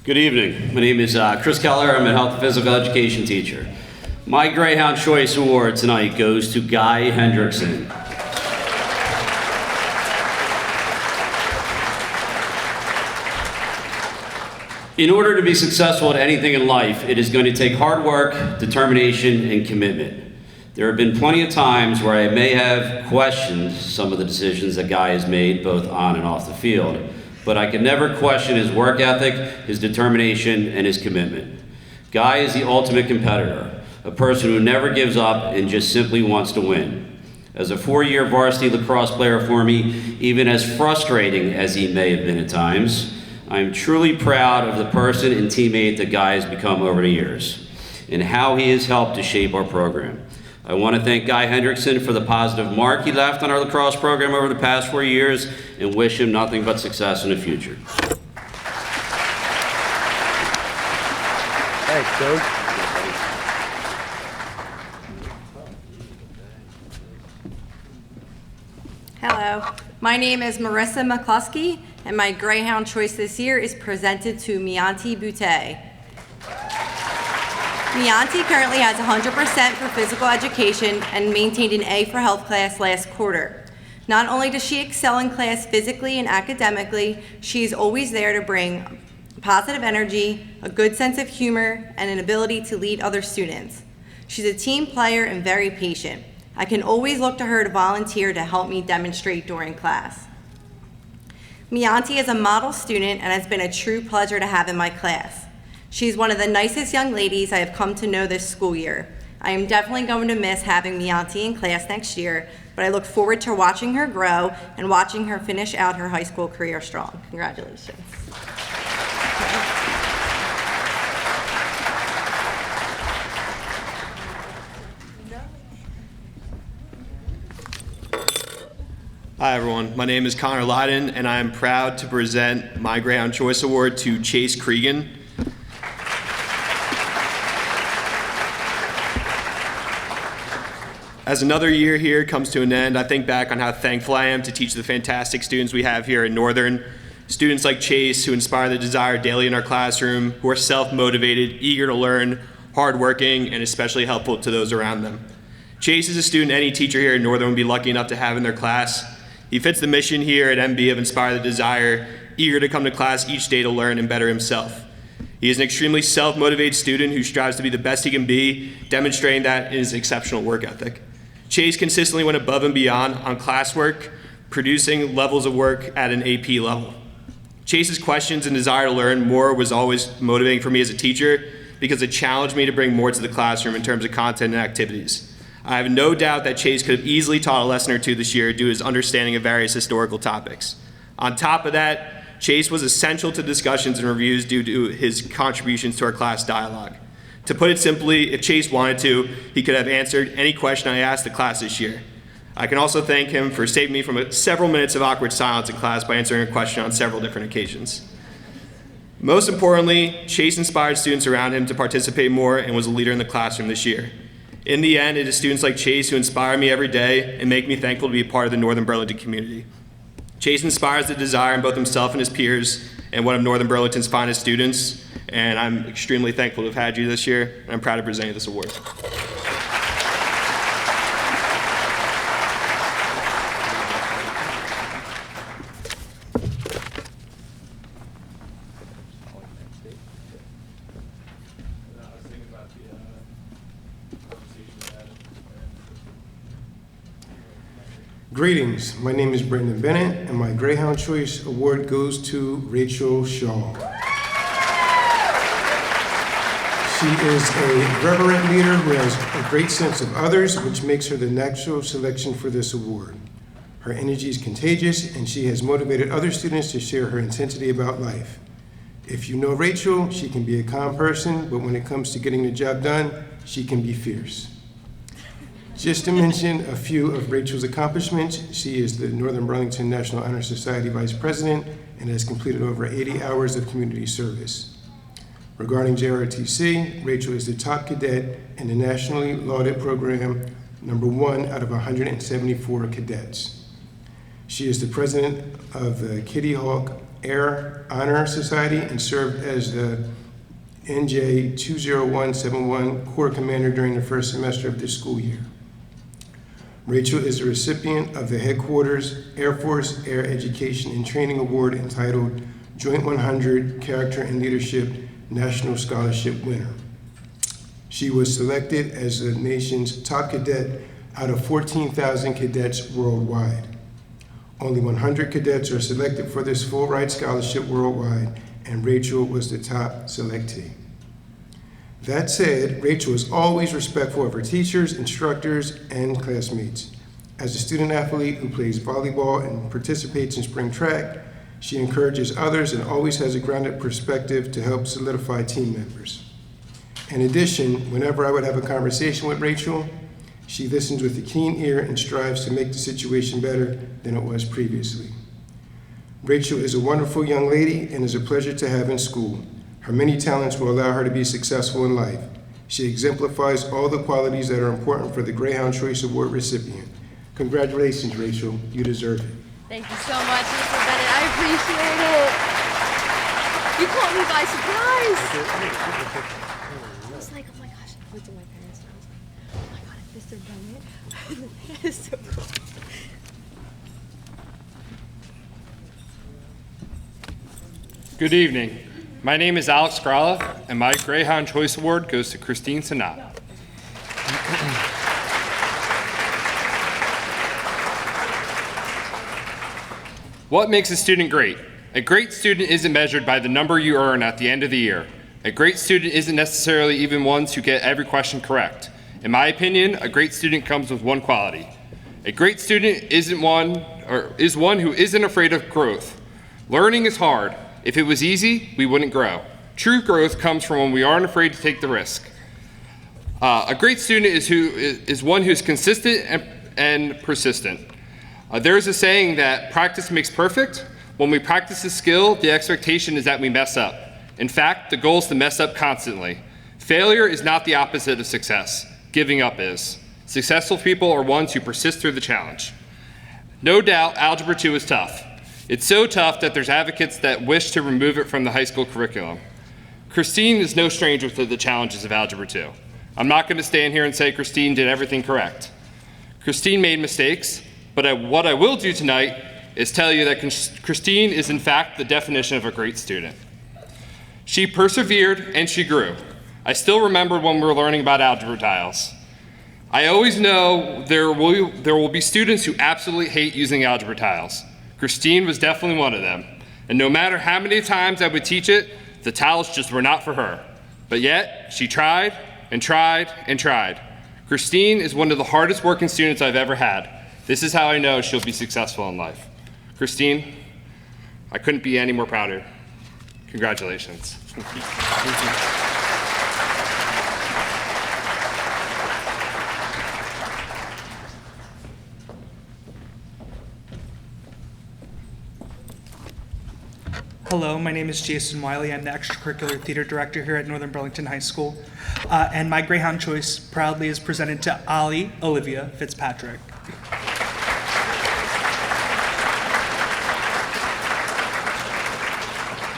Good evening. My name is Chris Keller. I'm a health and physical education teacher. My Greyhound Choice Award tonight goes to Guy Hendrickson. In order to be successful at anything in life, it is going to take hard work, determination, and commitment. There have been plenty of times where I may have questioned some of the decisions that Guy has made, both on and off the field, but I can never question his work ethic, his determination, and his commitment. Guy is the ultimate competitor, a person who never gives up and just simply wants to win. As a 4-year varsity lacrosse player for me, even as frustrating as he may have been at times, I am truly proud of the person and teammate that Guy has become over the years, and how he has helped to shape our program. I want to thank Guy Hendrickson for the positive mark he left on our lacrosse program over the past 4 years, and wish him nothing but success in the future. Thanks, Coach. Hello, my name is Marissa McCluskey, and my Greyhound choice this year is presented to Mianti Boutte. Mianti currently has 100% for physical education and maintained an A for health class last quarter. Not only does she excel in class physically and academically, she is always there to bring positive energy, a good sense of humor, and an ability to lead other students. She's a team player and very patient. I can always look to her to volunteer to help me demonstrate during class. Mianti is a model student and has been a true pleasure to have in my class. She's one of the nicest young ladies I have come to know this school year. I am definitely going to miss having Mianti in class next year, but I look forward to watching her grow and watching her finish out her high school career strong. Congratulations. Hi everyone, my name is Connor Lyden and I am proud to present my Greyhound Choice Award to Chase Cregan. As another year here comes to an end, I think back on how thankful I am to teach the fantastic students we have here at Northern. Students like Chase who inspire the desire daily in our classroom, who are self-motivated, eager to learn, hardworking, and especially helpful to those around them. Chase is a student any teacher here at Northern would be lucky enough to have in their class. He fits the mission here at MB of Inspire the Desire, eager to come to class each day to learn and better himself. He is an extremely self-motivated student who strives to be the best he can be, demonstrating that in his exceptional work ethic. Chase consistently went above and beyond on classwork, producing levels of work at an AP level. Chase's questions and desire to learn more was always motivating for me as a teacher because it challenged me to bring more to the classroom in terms of content and activities. I have no doubt that Chase could have easily taught a lesson or two this year due to his understanding of various historical topics. On top of that, Chase was essential to discussions and reviews due to his contributions to our class dialogue. To put it simply, if Chase wanted to, he could have answered any question I asked the class this year. I can also thank him for saving me from several minutes of awkward silence in class by answering a question on several different occasions. Most importantly, Chase inspired students around him to participate more and was a leader in the classroom this year. In the end, it is students like Chase who inspire me every day and make me thankful to be a part of the Northern Burlington community. Chase inspires the desire in both himself and his peers and one of Northern Burlington's finest students, and I'm extremely thankful to have had you this year, and I'm proud to present you this award. Greetings, my name is Brendan Bennett, and my Greyhound Choice Award goes to Rachel Shaw. She is a reverent leader who has a great sense of others, which makes her the natural selection for this award. Her energy is contagious, and she has motivated other students to share her intensity about life. If you know Rachel, she can be a calm person, but when it comes to getting the job done, she can be fierce. Just to mention a few of Rachel's accomplishments, she is the Northern Burlington National Honor Society Vice President and has completed over 80 hours of community service. Regarding JROTC, Rachel is the top cadet in the nationally lauded program, #1 out of 174 cadets. She is the president of the Kitty Hawk Air Honor Society and served as the NJ 20171 Corps Commander during the first semester of this school year. Rachel is the recipient of the Headquarters Air Force Air Education and Training Award entitled Joint 100 Character and Leadership National Scholarship winner. She was selected as the nation's top cadet out of 14,000 cadets worldwide. Only 100 cadets are selected for this full ride scholarship worldwide, and Rachel was the top selectee. That said, Rachel is always respectful of her teachers, instructors, and classmates. As a student athlete who plays volleyball and participates in spring track, she encourages others and always has a grounded perspective to help solidify team members. In addition, whenever I would have a conversation with Rachel, she listens with a keen ear and strives to make the situation better than it was previously. Rachel is a wonderful young lady and is a pleasure to have in school. Her many talents will allow her to be successful in life. She exemplifies all the qualities that are important for the Greyhound Choice Award recipient: Congratulations, Rachel. You deserve it. Thank you so much, Mr. Bennett. I appreciate it. You caught me by surprise. I was like, oh my gosh, I went to my parents' house. Oh my god, Mr. Bennett. That is so cool. Good evening. My name is Alex Gralla, and my Greyhound Choice Award goes to Christine Sinat. What makes a student great? A great student isn't measured by the number you earn at the end of the year. A great student isn't necessarily even ones who get every question correct. In my opinion, a great student comes with one quality. A great student is one who isn't afraid of growth. Learning is hard. If it was easy, we wouldn't grow. True growth comes from when we aren't afraid to take the risk. A great student is one who's consistent and persistent. There's a saying that practice makes perfect. When we practice a skill, the expectation is that we mess up. In fact, the goal is to mess up constantly. Failure is not the opposite of success. Giving up is. Successful people are ones who persist through the challenge. No doubt, Algebra 2 is tough. It's so tough that there's advocates that wish to remove it from the high school curriculum. Christine is no stranger to the challenges of Algebra 2. I'm not going to stand here and say Christine did everything correct. Christine made mistakes, but what I will do tonight is tell you that Christine is in fact the definition of a great student. She persevered and she grew. I still remember when we were learning about algebra tiles. I always know there will be students who absolutely hate using algebra tiles. Christine was definitely one of them. And no matter how many times I would teach it, the tiles just were not for her. But yet, she tried and tried and tried. Christine is one of the hardest working students I've ever had. This is how I know she'll be successful in life. Christine, I couldn't be any more prouder. Congratulations. Hello, my name is Jason Wiley. I'm the extracurricular theater director here at Northern Burlington High School. And my Greyhound choice proudly is presented to Ollie Olivia Fitzpatrick.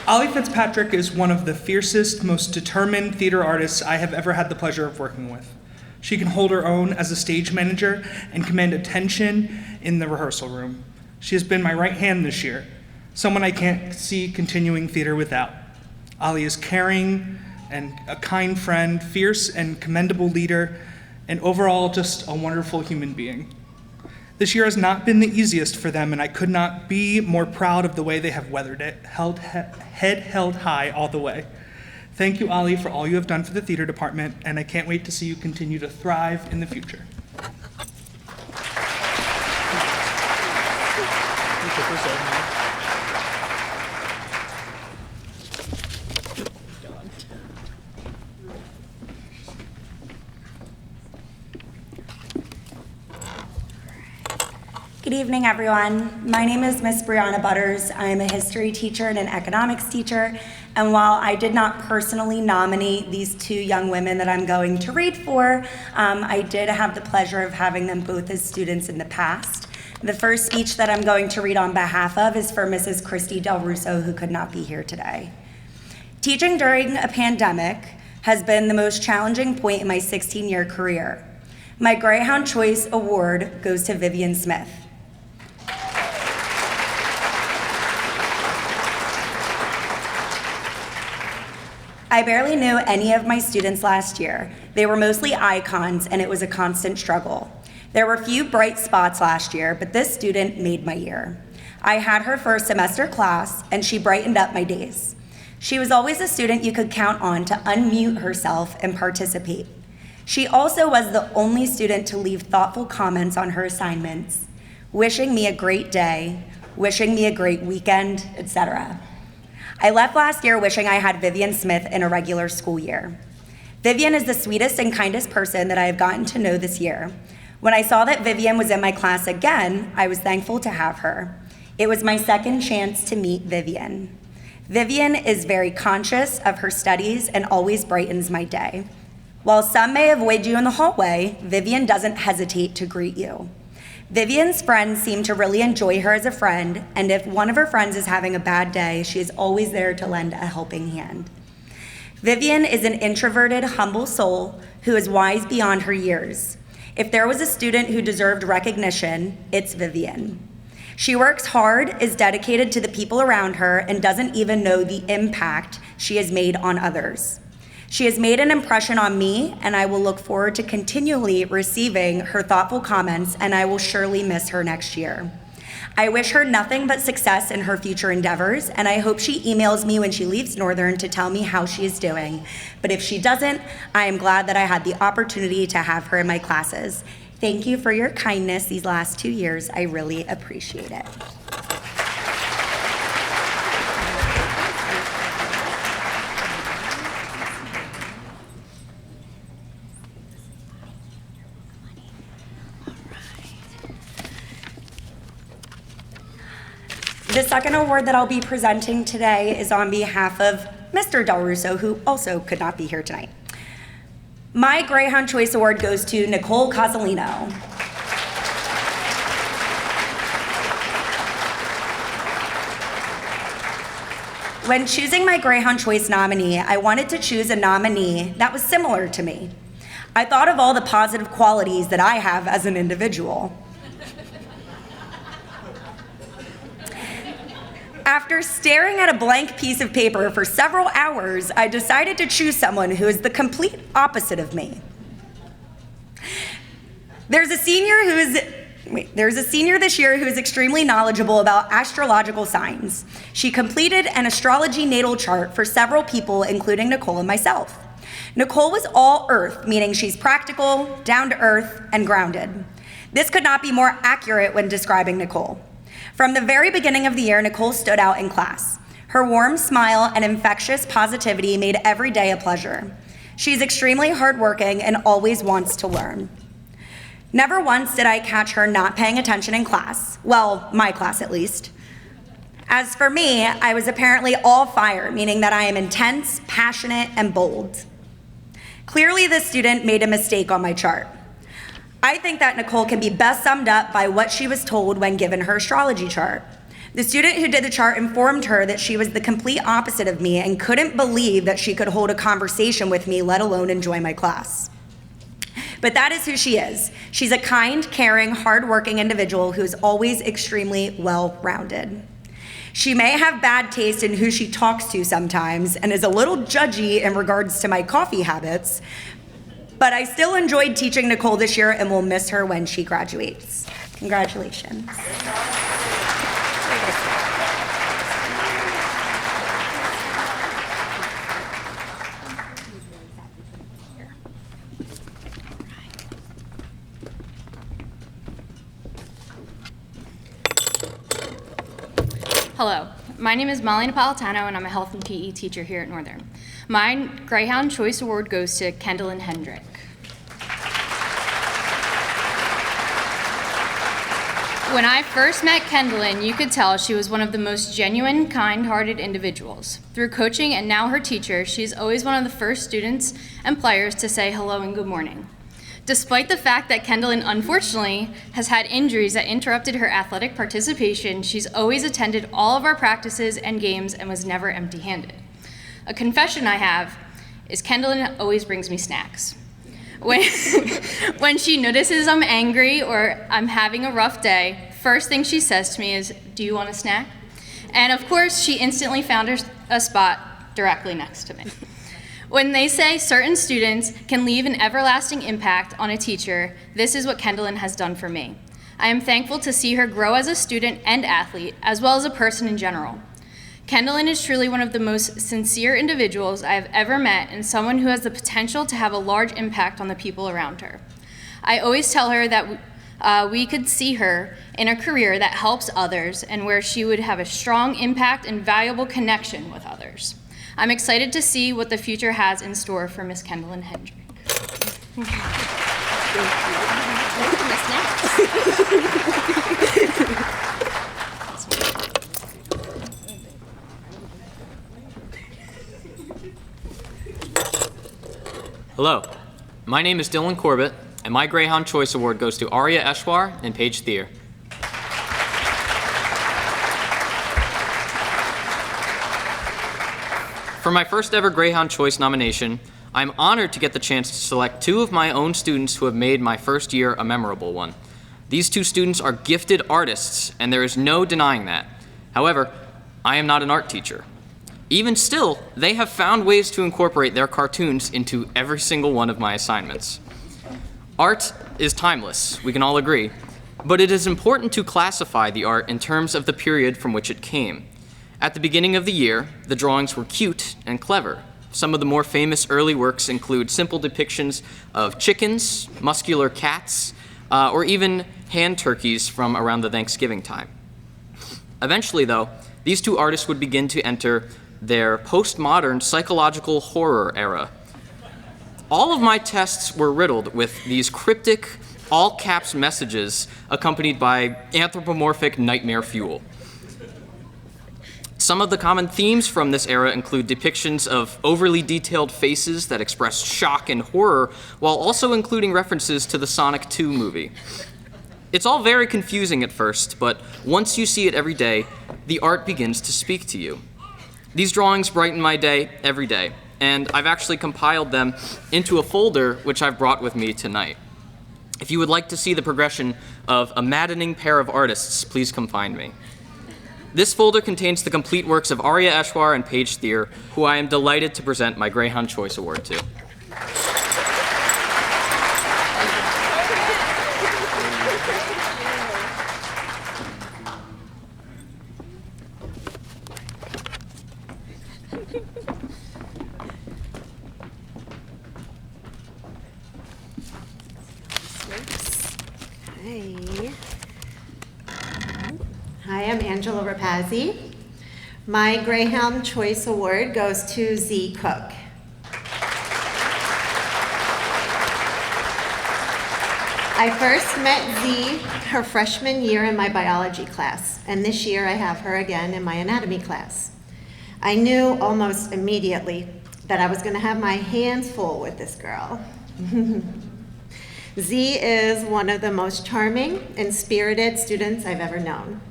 Ollie Fitzpatrick is one of the fiercest, most determined theater artists I have ever had the pleasure of working with. She can hold her own as a stage manager and command attention in the rehearsal room. She has been my right hand this year, someone I can't see continuing theater without. Ollie is caring and a kind friend, fierce and commendable leader, and overall just a wonderful human being. This year has not been the easiest for them, and I could not be more proud of the way they have weathered it, head held high all the way. Thank you, Ollie, for all you have done for the theater department, and I can't wait to see you continue to thrive in the future. Good evening, everyone. My name is Miss Brianna Butters. I am a history teacher and an economics teacher, and while I did not personally nominate these two young women that I'm going to read for, I did have the pleasure of having them both as students in the past. The first speech that I'm going to read on behalf of is for Mrs. Christy Del Russo, who could not be here today. Teaching during a pandemic has been the most challenging point in my 16-year career. My Greyhound Choice Award goes to Vivian Smith. I barely knew any of my students last year. They were mostly icons, and it was a constant struggle. There were few bright spots last year, but this student made my year. I had her first semester class, and she brightened up my days. She was always a student you could count on to unmute herself and participate. She also was the only student to leave thoughtful comments on her assignments, wishing me a great day, wishing me a great weekend, etc. I left last year wishing I had Vivian Smith in a regular school year. Vivian is the sweetest and kindest person that I have gotten to know this year. When I saw that Vivian was in my class again, I was thankful to have her. It was my second chance to meet Vivian. Vivian is very conscious of her studies and always brightens my day. While some may avoid you in the hallway, Vivian doesn't hesitate to greet you. Vivian's friends seem to really enjoy her as a friend, and if one of her friends is having a bad day, she is always there to lend a helping hand. Vivian is an introverted, humble soul who is wise beyond her years. If there was a student who deserved recognition, it's Vivian. She works hard, is dedicated to the people around her, and doesn't even know the impact she has made on others. She has made an impression on me, and I will look forward to continually receiving her thoughtful comments, and I will surely miss her next year. I wish her nothing but success in her future endeavors, and I hope she emails me when she leaves Northern to tell me how she is doing. But if she doesn't, I am glad that I had the opportunity to have her in my classes. Thank you for your kindness these last 2 years. I really appreciate it. The second award that I'll be presenting today is on behalf of Mr. Del Russo, who also could not be here tonight. My Greyhound Choice Award goes to Nicole Casalino. When choosing my Greyhound Choice nominee, I wanted to choose a nominee that was similar to me. I thought of all the positive qualities that I have as an individual. After staring at a blank piece of paper for several hours, I decided to choose someone who is the complete opposite of me. There's a senior this year who is extremely knowledgeable about astrological signs. She completed an astrology natal chart for several people, including Nicole and myself. Nicole was all earth, meaning she's practical, down to earth, and grounded. This could not be more accurate when describing Nicole. From the very beginning of the year, Nicole stood out in class. Her warm smile and infectious positivity made every day a pleasure. She's extremely hardworking and always wants to learn. Never once did I catch her not paying attention in class. Well, my class at least. As for me, I was apparently all fire, meaning that I am intense, passionate, and bold. Clearly, this student made a mistake on my chart. I think that Nicole can be best summed up by what she was told when given her astrology chart. The student who did the chart informed her that she was the complete opposite of me and couldn't believe that she could hold a conversation with me, let alone enjoy my class. But that is who she is. She's a kind, caring, hardworking individual who is always extremely well-rounded. She may have bad taste in who she talks to sometimes and is a little judgy in regards to my coffee habits, but I still enjoyed teaching Nicole this year and will miss her when she graduates. Congratulations. Hello, my name is Molly Napolitano and I'm a health and PE teacher here at Northern. My Greyhound Choice Award goes to Kendallyn Hendrick. When I first met Kendallyn, you could tell she was one of the most genuine, kind-hearted individuals. Through coaching and now her teacher, she's always one of the first students and players to say hello and good morning. Despite the fact that Kendallyn, unfortunately, has had injuries that interrupted her athletic participation, she's always attended all of our practices and games and was never empty-handed. A confession I have is Kendallyn always brings me snacks. When she notices I'm angry or I'm having a rough day, first thing she says to me is, "Do you want a snack?" And of course, she instantly found a spot directly next to me. When they say certain students can leave an everlasting impact on a teacher, this is what Kendallyn has done for me. I am thankful to see her grow as a student and athlete, as well as a person in general. Kendallyn is truly one of the most sincere individuals I have ever met and someone who has the potential to have a large impact on the people around her. I always tell her that we could see her in a career that helps others and where she would have a strong impact and valuable connection with others. I'm excited to see what the future has in store for Miss Kendallyn Hendrick. Hello, my name is Dylan Corbett, and my Greyhound Choice Award goes to Arya Eshwar and Paige Thier. For my first ever Greyhound Choice nomination, I'm honored to get the chance to select 2 of my own students who have made my first year a memorable one. These 2 students are gifted artists, and there is no denying that. However, I am not an art teacher. Even still, they have found ways to incorporate their cartoons into every single one of my assignments. Art is timeless, we can all agree, but it is important to classify the art in terms of the period from which it came. At the beginning of the year, the drawings were cute and clever. Some of the more famous early works include simple depictions of chickens, muscular cats, or even hand turkeys from around the Thanksgiving time. Eventually, though, these 2 artists would begin to enter their postmodern psychological horror era. All of my tests were riddled with these cryptic, all-caps messages accompanied by anthropomorphic nightmare fuel. Some of the common themes from this era include depictions of overly detailed faces that express shock and horror, while also including references to the Sonic 2 movie. It's all very confusing at first, but once you see it every day, the art begins to speak to you. These drawings brighten my day every day, and I've actually compiled them into a folder which I've brought with me tonight. If you would like to see the progression of a maddening pair of artists, please come find me. This folder contains the complete works of Arya Eshwar and Paige Thier, who I am delighted to present my Greyhound Choice Award to. Hi, I'm Angela Rapazzi. My Greyhound Choice Award goes to Z Cook. I first met Z her freshman year in my biology class, and this year I have her again in my anatomy class. I knew almost immediately that I was going to have my hands full with this girl. Z is one of the most charming and spirited students I've ever known.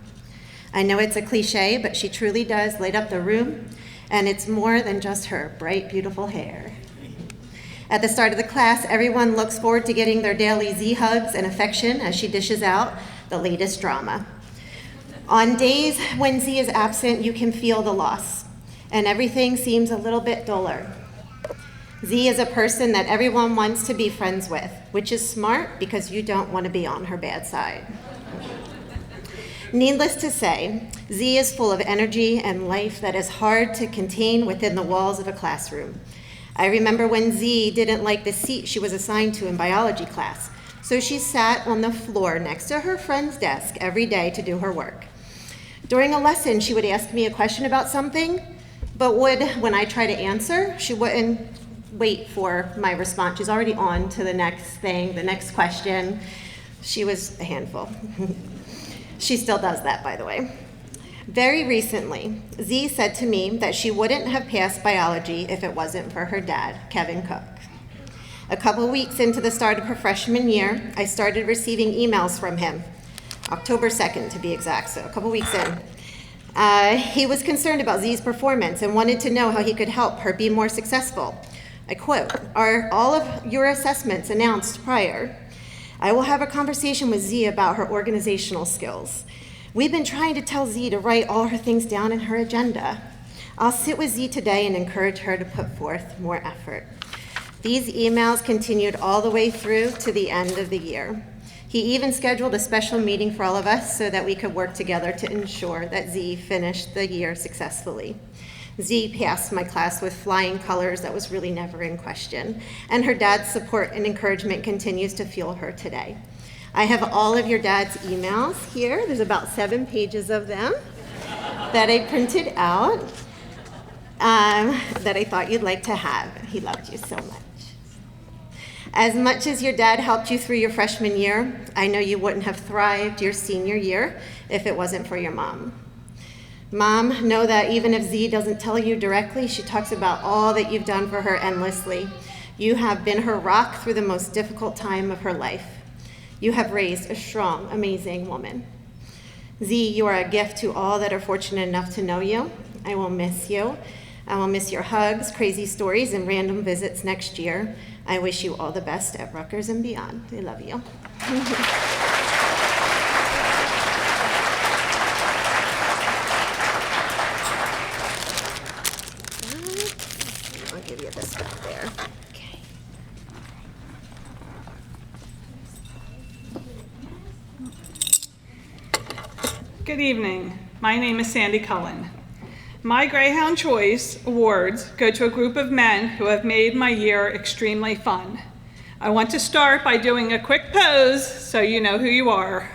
I know it's a cliche, but she truly does light up the room, and it's more than just her bright, beautiful hair. At the start of the class, everyone looks forward to getting their daily Z hugs and affection as she dishes out the latest drama. On days when Z is absent, you can feel the loss, and everything seems a little bit duller. Z is a person that everyone wants to be friends with, which is smart because you don't want to be on her bad side. Needless to say, Z is full of energy and life that is hard to contain within the walls of a classroom. I remember when Z didn't like the seat she was assigned to in biology class, so she sat on the floor next to her friend's desk every day to do her work. During a lesson, she would ask me a question about something, but when I try to answer, she wouldn't wait for my response. She's already on to the next thing, the next question. She was a handful. She still does that, by the way. Very recently, Z said to me that she wouldn't have passed biology if it wasn't for her dad, Kevin Cook. A couple weeks into the start of her freshman year, I started receiving emails from him, October 2nd to be exact, so a couple weeks in. He was concerned about Z's performance and wanted to know how he could help her be more successful. I quote, "Are all of your assessments announced prior? I will have a conversation with Z about her organizational skills. We've been trying to tell Z to write all her things down in her agenda. I'll sit with Z today and encourage her to put forth more effort." These emails continued all the way through to the end of the year. He even scheduled a special meeting for all of us so that we could work together to ensure that Z finished the year successfully. Z passed my class with flying colors that was really never in question, and her dad's support and encouragement continues to fuel her today. I have all of your dad's emails here. There's about 7 pages of them that I printed out that I thought you'd like to have. He loved you so much. As much as your dad helped you through your freshman year, I know you wouldn't have thrived your senior year if it wasn't for your mom. Mom, know that even if Z doesn't tell you directly, she talks about all that you've done for her endlessly. You have been her rock through the most difficult time of her life. You have raised a strong, amazing woman. Z, you are a gift to all that are fortunate enough to know you. I will miss you. I will miss your hugs, crazy stories, and random visits next year. I wish you all the best at Rutgers and beyond. I love you. I'll give you this back there. Okay. Good evening. My name is Sandy Cullen. My Greyhound Choice Awards go to a group of men who have made my year extremely fun. I want to start by doing a quick pose so you know who you are.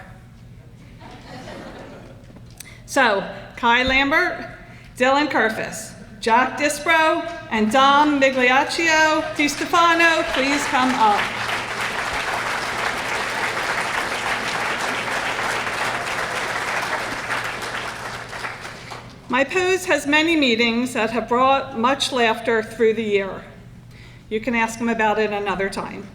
So, Kai Lambert, Dylan Kerfis, Jack Dispro, and Dom Migliaccio Di Stefano, please come up. My pose has many meanings that have brought much laughter through the year. You can ask them about it another time.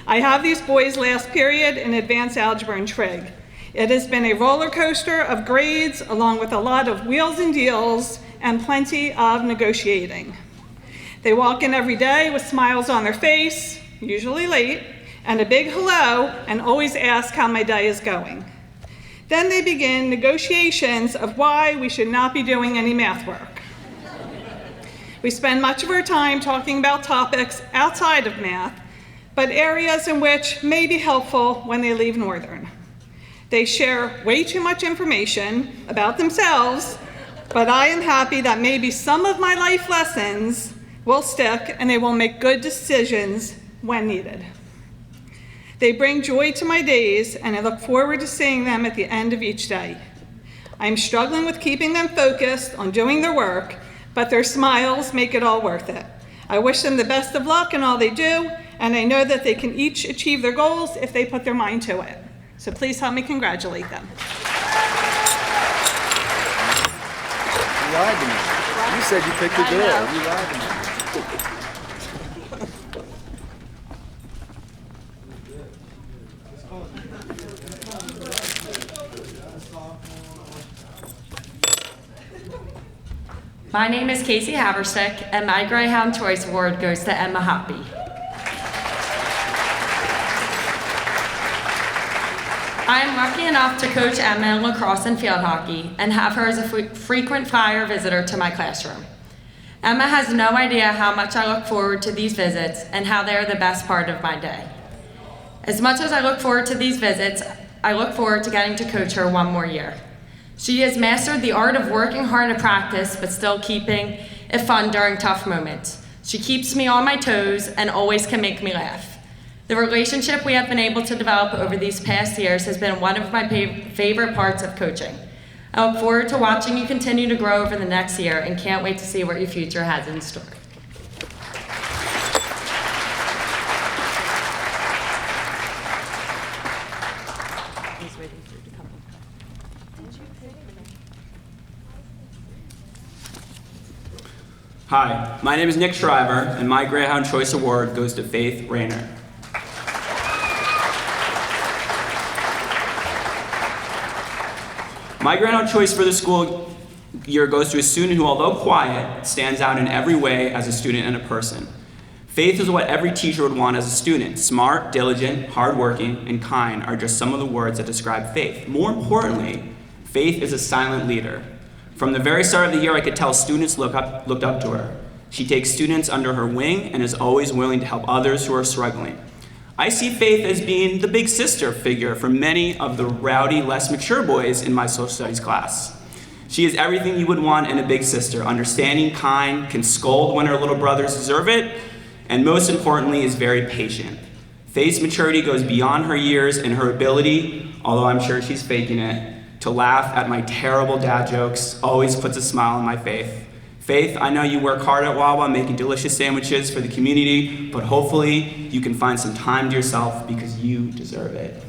I have these boys last period in advanced algebra and trig. It has been a roller coaster of grades along with a lot of wheels and deals and plenty of negotiating. They walk in every day with smiles on their face, usually late, and a big hello, and always ask how my day is going. Then they begin negotiations of why we should not be doing any math work. We spend much of our time talking about topics outside of math, but areas in which may be helpful when they leave Northern. They share way too much information about themselves, but I am happy that maybe some of my life lessons will stick and they will make good decisions when needed. They bring joy to my days, and I look forward to seeing them at the end of each day. I'm struggling with keeping them focused on doing their work, but their smiles make it all worth it. I wish them the best of luck in all they do, and I know that they can each achieve their goals if they put their mind to it. So please help me congratulate them. You lied to me. You said you picked a girl. You lied to me. My name is Casey Haverstick, and my Greyhound Choice Award goes to Emma Hoppy. I am lucky enough to coach Emma in lacrosse and field hockey and have her as a frequent flyer visitor to my classroom. Emma has no idea how much I look forward to these visits and how they are the best part of my day. As much as I look forward to these visits, I look forward to getting to coach her one more year. She has mastered the art of working hard at practice, but still keeping it fun during tough moments. She keeps me on my toes and always can make me laugh. The relationship we have been able to develop over these past years has been one of my favorite parts of coaching. I look forward to watching you continue to grow over the next year and can't wait to see what your future has in store. Hi, my name is Nick Shriver, and my Greyhound Choice Award goes to Faith Rayner. My Greyhound Choice for the school year goes to a student who, although quiet, stands out in every way as a student and a person. Faith is what every teacher would want as a student. Smart, diligent, hardworking, and kind are just some of the words that describe Faith. More importantly, Faith is a silent leader. From the very start of the year, I could tell students looked up to her. She takes students under her wing and is always willing to help others who are struggling. I see Faith as being the big sister figure for many of the rowdy, less mature boys in my social studies class. She is everything you would want in a big sister, understanding, kind, can scold when her little brothers deserve it, and most importantly is very patient. Faith's maturity goes beyond her years and her ability, although I'm sure she's faking it, to laugh at my terrible dad jokes always puts a smile on my face. Faith, I know you work hard at Wawa making delicious sandwiches for the community, but hopefully you can find some time to yourself because you deserve it.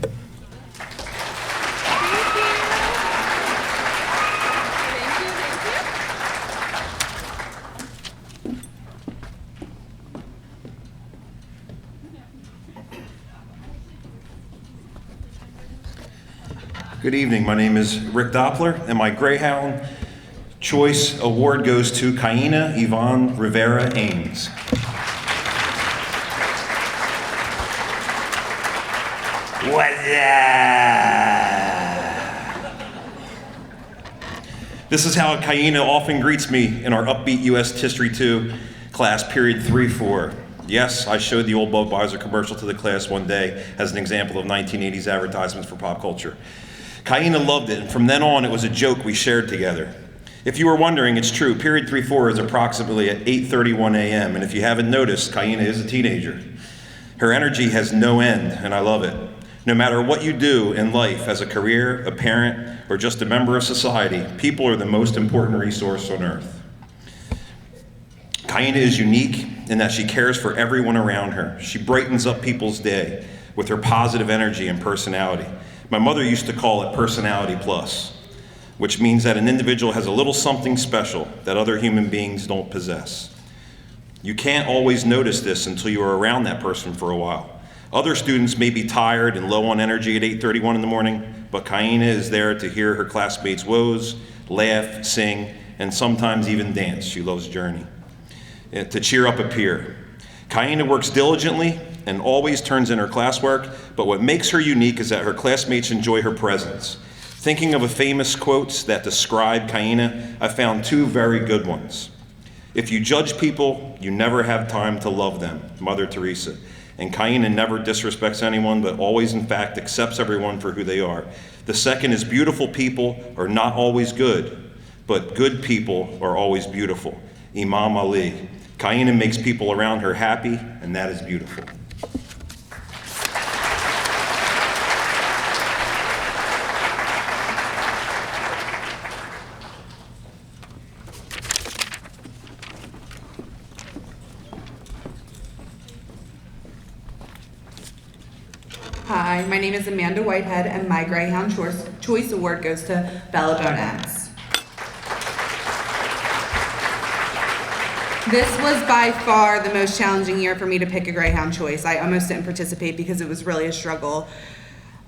Good evening. My name is Rick Doppler, and my Greyhound Choice Award goes to Kaina Yvonne Rivera Ames. What's up? This is how Kaina often greets me in our upbeat U.S. History 2 class, period 3-4. Yes, I showed the old Budweiser commercial to the class one day as an example of 1980s advertisements for pop culture. Kaina loved it, and from then on, it was a joke we shared together. If you were wondering, it's true. Period 3-4 is approximately at 8:31 a.m., and if you haven't noticed, Kaina is a teenager. Her energy has no end, and I love it. No matter what you do in life as a career, a parent, or just a member of society, people are the most important resource on earth. Kaina is unique in that she cares for everyone around her. She brightens up people's day with her positive energy and personality. My mother used to call it personality plus, which means that an individual has a little something special that other human beings don't possess. You can't always notice this until you are around that person for a while. Other students may be tired and low on energy at 8:31 in the morning, but Kaina is there to hear her classmates' woes, laugh, sing, and sometimes even dance. She loves Journey. To cheer up a peer. Kaina works diligently and always turns in her classwork, but what makes her unique is that her classmates enjoy her presence. Thinking of a famous quotes that describe Kaina, I found two very good ones. If you judge people, you never have time to love them, Mother Teresa. And Kaina never disrespects anyone, but always in fact accepts everyone for who they are. The second is beautiful people are not always good, but good people are always beautiful. Imam Ali. Kaina makes people around her happy, and that is beautiful. Hi, my name is Amanda Whitehead, and my Greyhound Choice Award goes to Bella Bonax. This was by far the most challenging year for me to pick a Greyhound choice. I almost didn't participate because it was really a struggle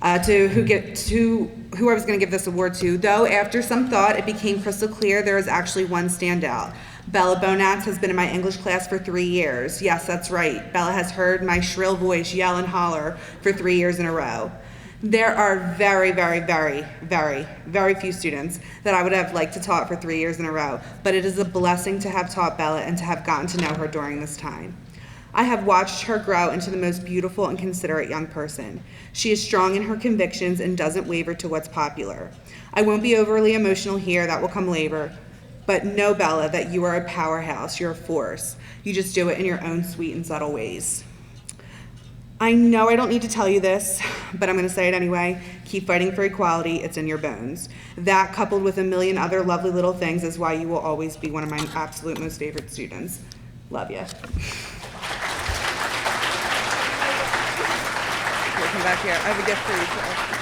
to who I was going to give this award to. Though after some thought, it became crystal clear there was actually one standout. Bella Bonatz has been in my English class for 3 years. Yes, that's right. Bella has heard my shrill voice yell and holler for 3 years in a row. There are very, very, very, very, very few students that I would have liked to taught for 3 years in a row, but it is a blessing to have taught Bella and to have gotten to know her during this time. I have watched her grow into the most beautiful and considerate young person. She is strong in her convictions and doesn't waver to what's popular. I won't be overly emotional here, that will come later, but know, Bella, that you are a powerhouse, you're a force. You just do it in your own sweet and subtle ways. I know I don't need to tell you this, but I'm going to say it anyway. Keep fighting for equality. It's in your bones. That, coupled with a million other lovely little things, is why you will always be one of my absolute most favorite students. Love you. Come back here. I have a gift for you, too.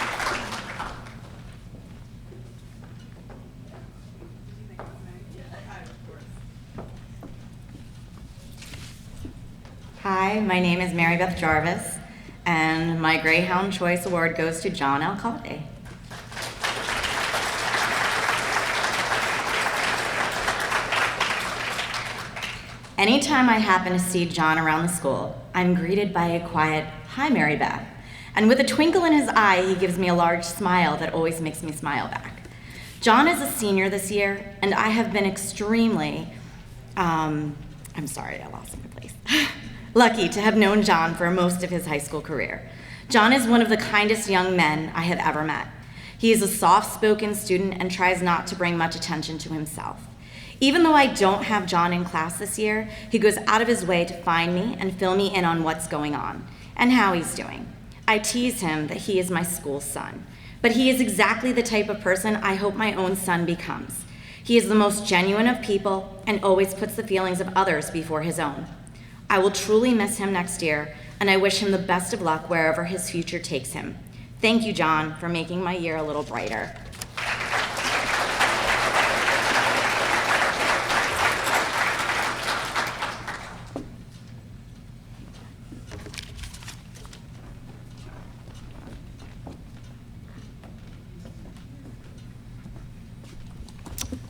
Hi, my name is Mary Beth Jarvis, and my Greyhound Choice Award goes to John Alcalde. Anytime I happen to see John around the school, I'm greeted by a quiet, "Hi, Mary Beth." And with a twinkle in his eye, he gives me a large smile that always makes me smile back. John is a senior this year, and I have been extremely, I'm sorry, I lost my place. Lucky to have known John for most of his high school career. John is one of the kindest young men I have ever met. He is a soft-spoken student and tries not to bring much attention to himself. Even though I don't have John in class this year, he goes out of his way to find me and fill me in on what's going on and how he's doing. I tease him that he is my school son, but he is exactly the type of person I hope my own son becomes. He is the most genuine of people and always puts the feelings of others before his own. I will truly miss him next year, and I wish him the best of luck wherever his future takes him. Thank you, John, for making my year a little brighter.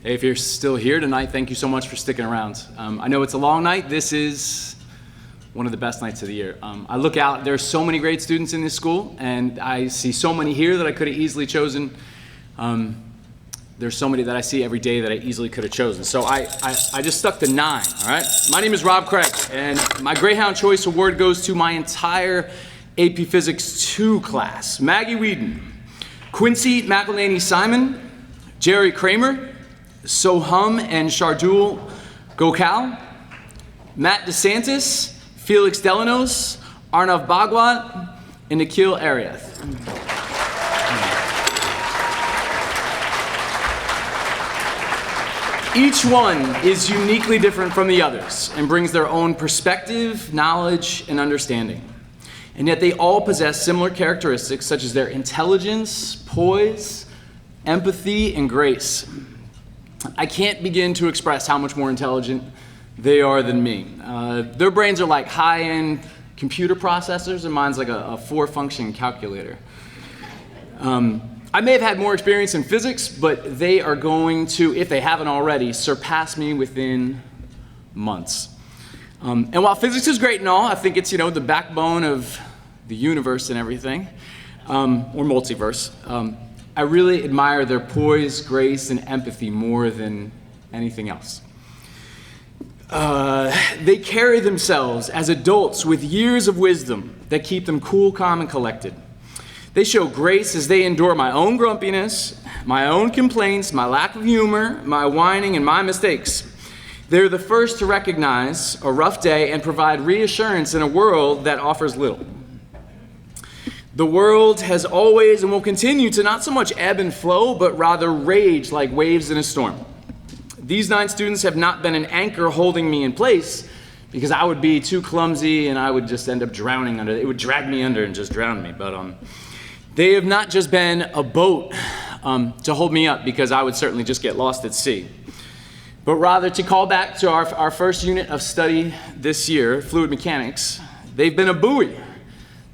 Hey, if you're still here tonight, thank you so much for sticking around. I know it's a long night. This is one of the best nights of the year. I look out, there's so many great students in this school, and I see so many here that I could have easily chosen. There's so many that I see every day that I easily could have chosen. So I just stuck to 9, all right? My name is Rob Craig, and my Greyhound Choice Award goes to my entire AP Physics 2 class. Maggie Whedon, Quincy McElhaney Simon, Jerry Kramer, Soham and Shardul Gokal, Matt DeSantis, Felix Delanos, Arnav Bhagwat, and Nikhil Ariath. Each one is uniquely different from the others and brings their own perspective, knowledge, and understanding. And yet they all possess similar characteristics such as their intelligence, poise, empathy, and grace. I can't begin to express how much more intelligent they are than me. Their brains are like high-end computer processors, and mine's like a 4-function calculator. I may have had more experience in physics, but they are going to, if they haven't already, surpass me within months. And while physics is great and all, I think it's, the backbone of the universe and everything, or multiverse. I really admire their poise, grace, and empathy more than anything else. They carry themselves as adults with years of wisdom that keep them cool, calm, and collected. They show grace as they endure my own grumpiness, my own complaints, my lack of humor, my whining, and my mistakes. They're the first to recognize a rough day and provide reassurance in a world that offers little. The world has always and will continue to not so much ebb and flow, but rather rage like waves in a storm. These 9 students have not been an anchor holding me in place because I would be too clumsy and I would just end up drowning under it. It would drag me under and just drown me. But they have not just been a boat to hold me up because I would certainly just get lost at sea, but rather to call back to our first unit of study this year, fluid mechanics. They've been a buoy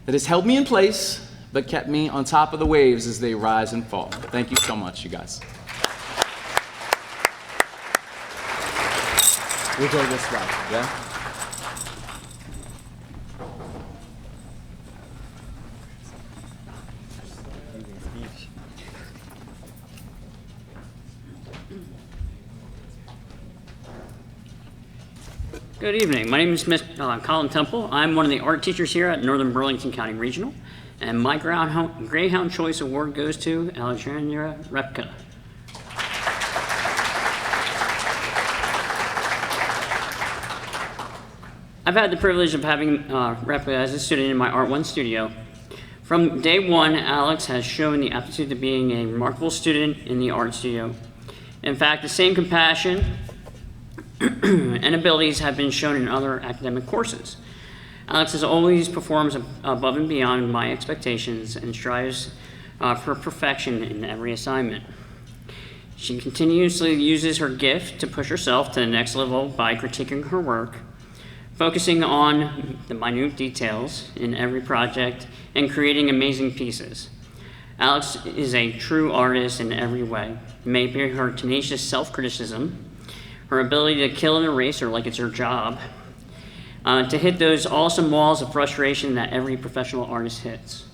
that has held me in place, but kept me on top of the waves as they rise and fall. Thank you so much, you guys. We'll go this way, yeah? Good evening. My name is Colin Temple. I'm one of the art teachers here at Northern Burlington County Regional, and my Greyhound Choice Award goes to Alexandra Repka. I've had the privilege of having Repka as a student in my Art 1 studio. From day one, Alex has shown the aptitude to being a remarkable student in the art studio. In fact, the same compassion and abilities have been shown in other academic courses. Alex has always performs above and beyond my expectations and strives for perfection in every assignment. She continuously uses her gift to push herself to the next level by critiquing her work, focusing on the minute details in every project, and creating amazing pieces. Alex is a true artist in every way. Maybe her tenacious self-criticism, her ability to kill an eraser like it's her job, to hit those awesome walls of frustration that every professional artist hits.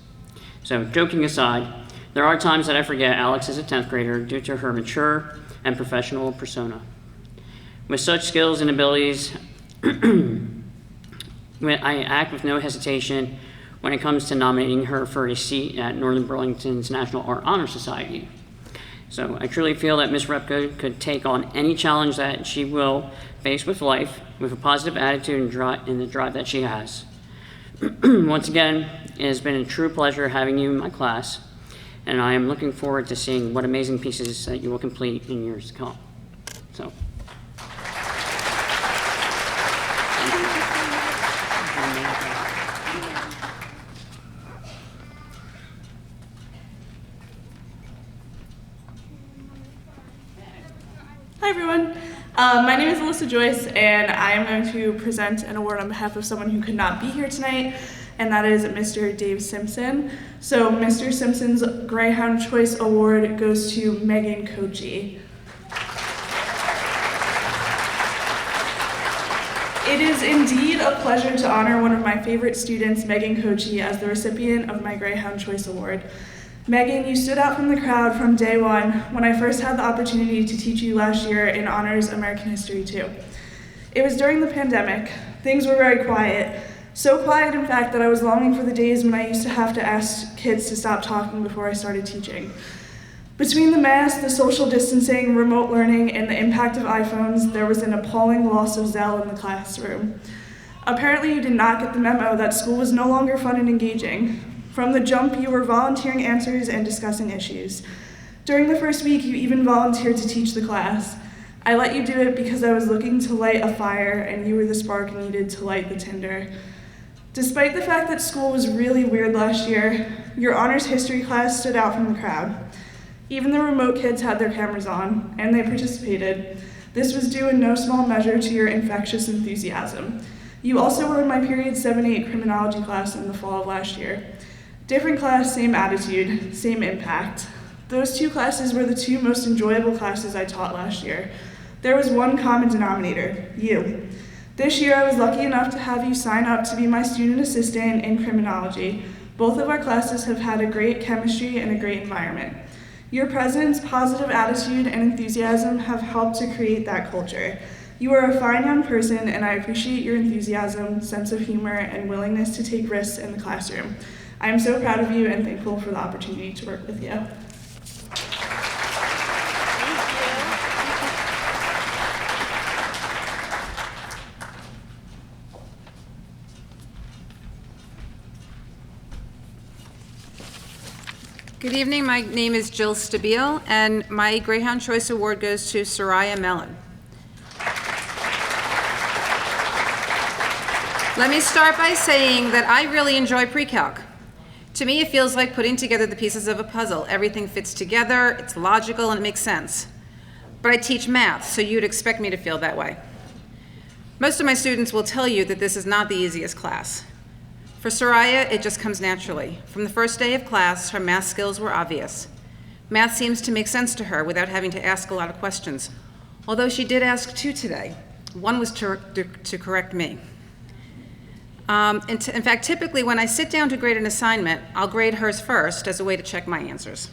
So, joking aside, there are times that I forget Alex is a 10th grader due to her mature and professional persona. With such skills and abilities, I act with no hesitation when it comes to nominating her for a seat at Northern Burlington's National Art Honor Society. So I truly feel that Ms. Repka could take on any challenge that she will face with life with a positive attitude and the drive that she has. Once again, it has been a true pleasure having you in my class, and I am looking forward to seeing what amazing pieces that you will complete in years to come. So. Hi everyone, my name is Alyssa Joyce, and I am going to present an award on behalf of someone who could not be here tonight, and that is Mr. Dave Simpson. So Mr. Simpson's Greyhound Choice Award goes to Megan Kochi. It is indeed a pleasure to honor one of my favorite students, Megan Kochi, as the recipient of my Greyhound Choice Award. Megan, you stood out from the crowd from day one when I first had the opportunity to teach you last year in Honors American History 2. It was during the pandemic. Things were very quiet. So quiet, in fact, that I was longing for the days when I used to have to ask kids to stop talking before I started teaching. Between the mask, the social distancing, remote learning, and the impact of iPhones, there was an appalling loss of zeal in the classroom. Apparently, you did not get the memo that school was no longer fun and engaging. From the jump, you were volunteering answers and discussing issues. During the first week, you even volunteered to teach the class. I let you do it because I was looking to light a fire, and you were the spark needed to light the tinder. Despite the fact that school was really weird last year, your honors history class stood out from the crowd. Even the remote kids had their cameras on, and they participated. This was due in no small measure to your infectious enthusiasm. You also were in my period 7-8 criminology class in the fall of last year. Different class, same attitude, same impact. Those two classes were the two most enjoyable classes I taught last year. There was one common denominator, you. This year I was lucky enough to have you sign up to be my student assistant in criminology. Both of our classes have had a great chemistry and a great environment. Your presence, positive attitude, and enthusiasm have helped to create that culture. You are a fine young person, and I appreciate your enthusiasm, sense of humor, and willingness to take risks in the classroom. I am so proud of you and thankful for the opportunity to work with you. Good evening, my name is Jill Stabile, and my Greyhound Choice Award goes to Soraya Mellon. Let me start by saying that I really enjoy pre-calc. To me, it feels like putting together the pieces of a puzzle. Everything fits together, it's logical, and it makes sense. But I teach math, so you'd expect me to feel that way. Most of my students will tell you that this is not the easiest class. For Soraya, it just comes naturally. From the first day of class, her math skills were obvious. Math seems to make sense to her without having to ask a lot of questions, although she did ask two today. One was to correct me. In fact, typically when I sit down to grade an assignment, I'll grade hers first as a way to check my answers.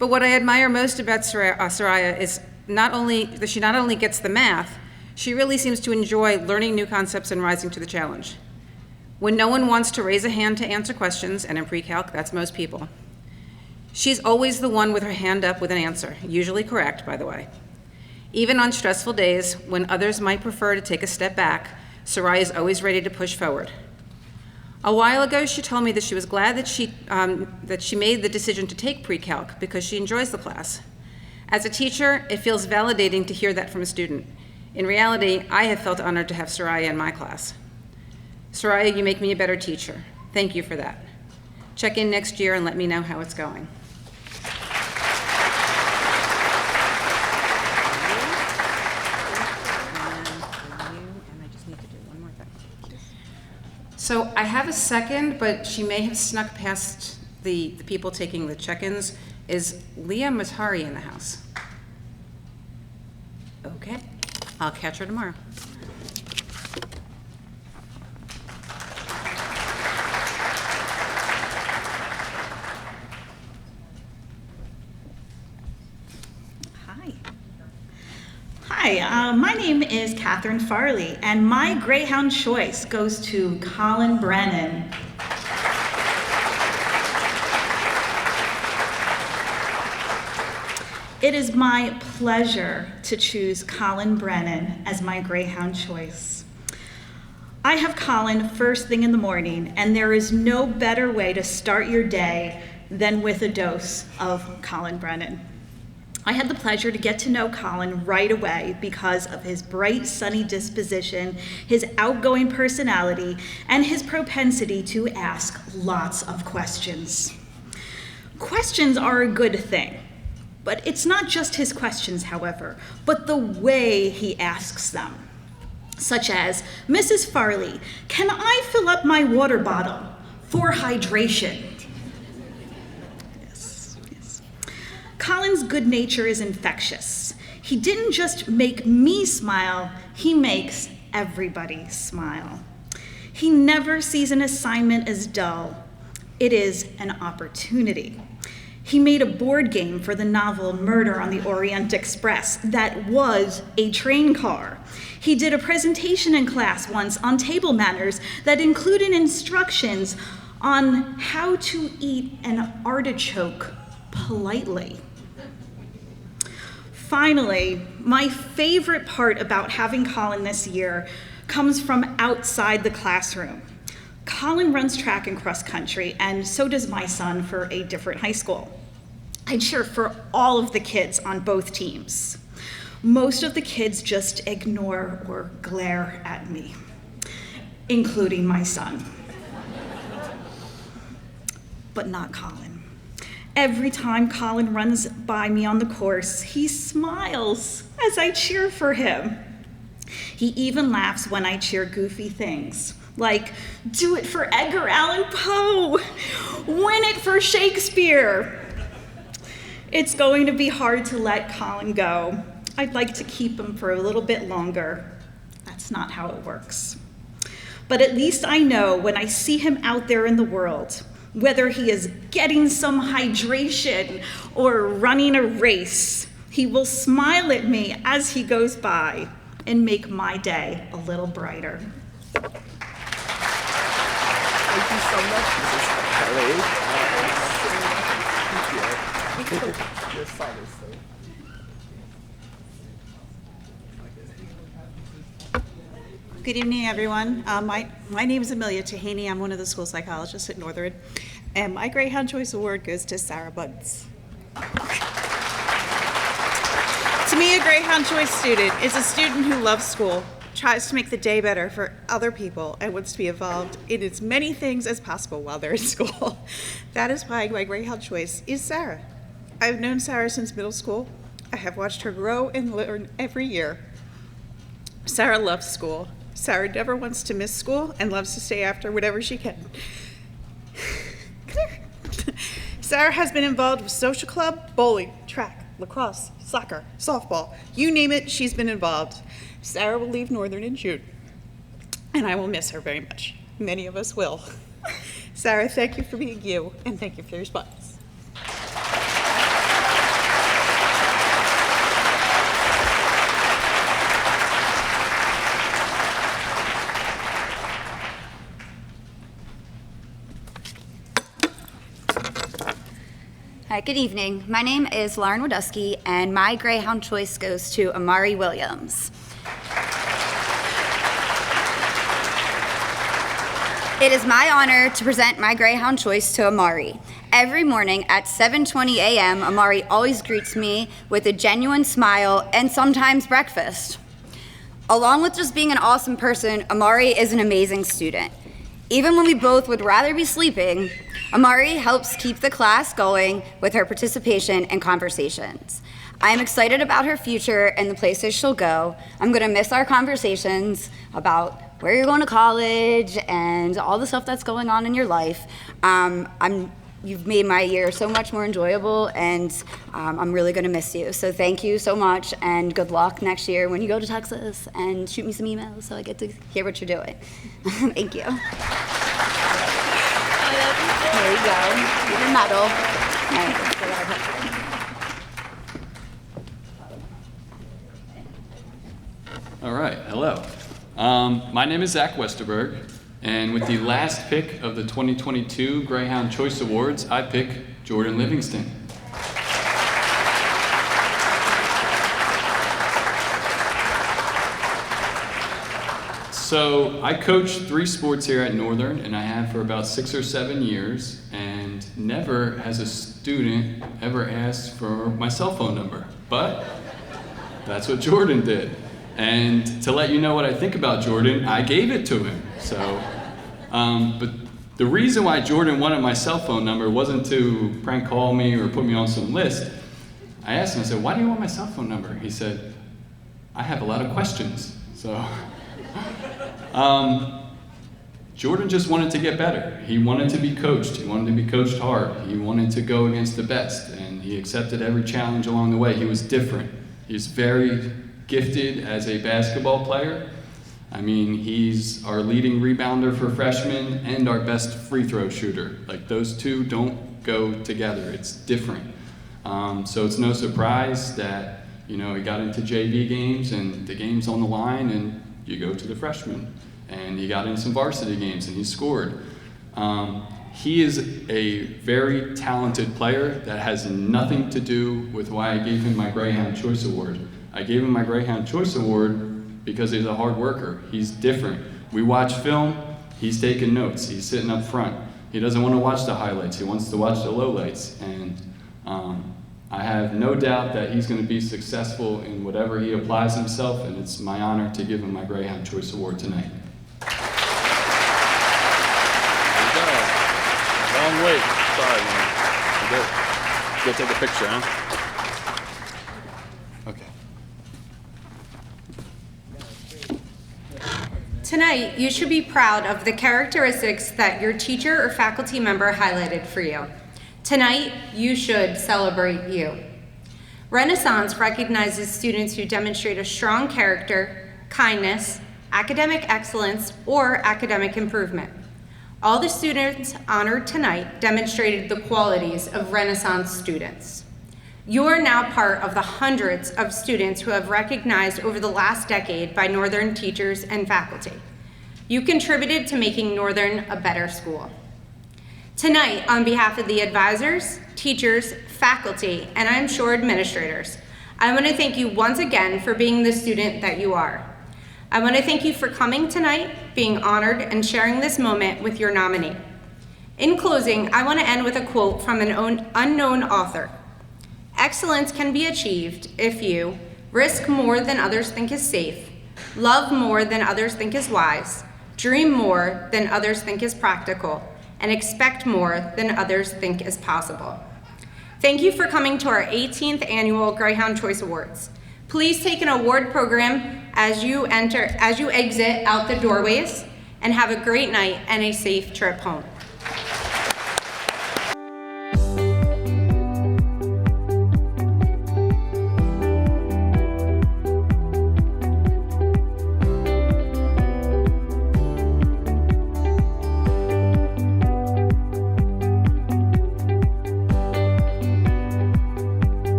But what I admire most about Soraya is that she not only gets the math, she really seems to enjoy learning new concepts and rising to the challenge. When no one wants to raise a hand to answer questions, and in pre-calc, that's most people, she's always the one with her hand up with an answer, usually correct, by the way. Even on stressful days, when others might prefer to take a step back, Soraya is always ready to push forward. A while ago, she told me that she was glad that she made the decision to take pre-calc because she enjoys the class. As a teacher, it feels validating to hear that from a student. In reality, I have felt honored to have Soraya in my class. Soraya, you make me a better teacher. Thank you for that. Check in next year and let me know how it's going. So I have a second, but she may have snuck past the people taking the check-ins. Is Leah Matari in the house? Okay, I'll catch her tomorrow. Hi, my name is Catherine Farley, and my Greyhound choice goes to Colin Brennan. It is my pleasure to choose Colin Brennan as my Greyhound choice. I have Colin first thing in the morning, and there is no better way to start your day than with a dose of Colin Brennan. I had the pleasure to get to know Colin right away because of his bright, sunny disposition, his outgoing personality, and his propensity to ask lots of questions. Questions are a good thing, but it's not just his questions, however, but the way he asks them. Such as, Mrs. Farley, can I fill up my water bottle for hydration? Colin's good nature is infectious. He didn't just make me smile, he makes everybody smile. He never sees an assignment as dull. It is an opportunity. He made a board game for the novel Murder on the Orient Express that was a train car. He did a presentation in class once on table manners that included instructions on how to eat an artichoke politely. Finally, my favorite part about having Colin this year comes from outside the classroom. Colin runs track and cross country, and so does my son for a different high school. I cheer for all of the kids on both teams. Most of the kids just ignore or glare at me, including my son. But not Colin. Every time Colin runs by me on the course, he smiles as I cheer for him. He even laughs when I cheer goofy things, like, do it for Edgar Allan Poe, win it for Shakespeare. It's going to be hard to let Colin go. I'd like to keep him for a little bit longer. That's not how it works. But at least I know when I see him out there in the world, whether he is getting some hydration or running a race, he will smile at me as he goes by and make my day a little brighter. Thank you so much, Mrs. Kelly. Thank you. Your son is so... Good evening, everyone. My name is Amelia Tahaney. I'm one of the school psychologists at Northern. And my Greyhound Choice Award goes to Sarah Buds. To me, a Greyhound Choice student is a student who loves school, tries to make the day better for other people, and wants to be involved in as many things as possible while they're in school. That is why my Greyhound Choice is Sarah. I've known Sarah since middle school. I have watched her grow and learn every year. Sarah loves school. Sarah never wants to miss school and loves to stay after whatever she can. Sarah has been involved with social club, bowling, track, lacrosse, soccer, softball. You name it, she's been involved. Sarah will leave Northern in June, and I will miss her very much. Many of us will. Sarah, thank you for being you, and thank you for your response. Hi, good evening. My name is Lauren Wadusky, and my Greyhound Choice goes to Amari Williams. It is my honor to present my Greyhound Choice to Amari. Every morning at 7:20 a.m., Amari always greets me with a genuine smile and sometimes breakfast. Along with just being an awesome person, Amari is an amazing student. Even when we both would rather be sleeping, Amari helps keep the class going with her participation and conversations. I am excited about her future and the places she'll go. I'm gonna miss our conversations about where you're going to college and all the stuff that's going on in your life. You've made my year so much more enjoyable, and I'm really gonna miss you. So thank you so much, and good luck next year when you go to Texas, and shoot me some emails so I get to hear what you're doing. Thank you. There you go. Get your medal. All right, let's go out. All right, hello. My name is Zach Westerberg, and with the last pick of the 2022 Greyhound Choice Awards, I pick Jordan Livingston. So I coach 3 sports here at Northern, and I have for about 6 or 7 years, and never has a student ever asked for my cell phone number, but that's what Jordan did. And to let you know what I think about Jordan, I gave it to him. So, but the reason why Jordan wanted my cell phone number wasn't to prank call me or put me on some list. I asked him, I said, why do you want my cell phone number? He said, I have a lot of questions. So, Jordan just wanted to get better. He wanted to be coached. He wanted to be coached hard. He wanted to go against the best, and he accepted every challenge along the way. He was different. He was very gifted as a basketball player. I mean, he's our leading rebounder for freshmen and our best free throw shooter. Like, those two don't go together. It's different. So it's no surprise that, you know, he got into JV games and the game's on the line and you go to the freshman. And he got in some varsity games and he scored. He is a very talented player that has nothing to do with why I gave him my Greyhound Choice Award. I gave him my Greyhound Choice Award because he's a hard worker. He's different. We watch film, he's taking notes, he's sitting up front. He doesn't want to watch the highlights, he wants to watch the lowlights. And I have no doubt that he's going to be successful in whatever he applies himself, and it's my honor to give him my Greyhound Choice Award tonight. Long wait. Sorry, man. Go take a picture, huh? Okay. Tonight, you should be proud of the characteristics that your teacher or faculty member highlighted for you. Tonight, you should celebrate you. Renaissance recognizes students who demonstrate a strong character, kindness, academic excellence, or academic improvement. All the students honored tonight demonstrated the qualities of Renaissance students. You are now part of the hundreds of students who have recognized over the last decade by Northern teachers and faculty. You contributed to making Northern a better school. Tonight, on behalf of the advisors, teachers, faculty, and I'm sure administrators, I want to thank you once again for being the student that you are. I want to thank you for coming tonight, being honored, and sharing this moment with your nominee. In closing, I want to end with a quote from an unknown author. Excellence can be achieved if you risk more than others think is safe, love more than others think is wise, dream more than others think is practical, and expect more than others think is possible. Thank you for coming to our 18th annual Greyhound Choice Awards. Please take an award program as you exit out the doorways, and have a great night and a safe trip home.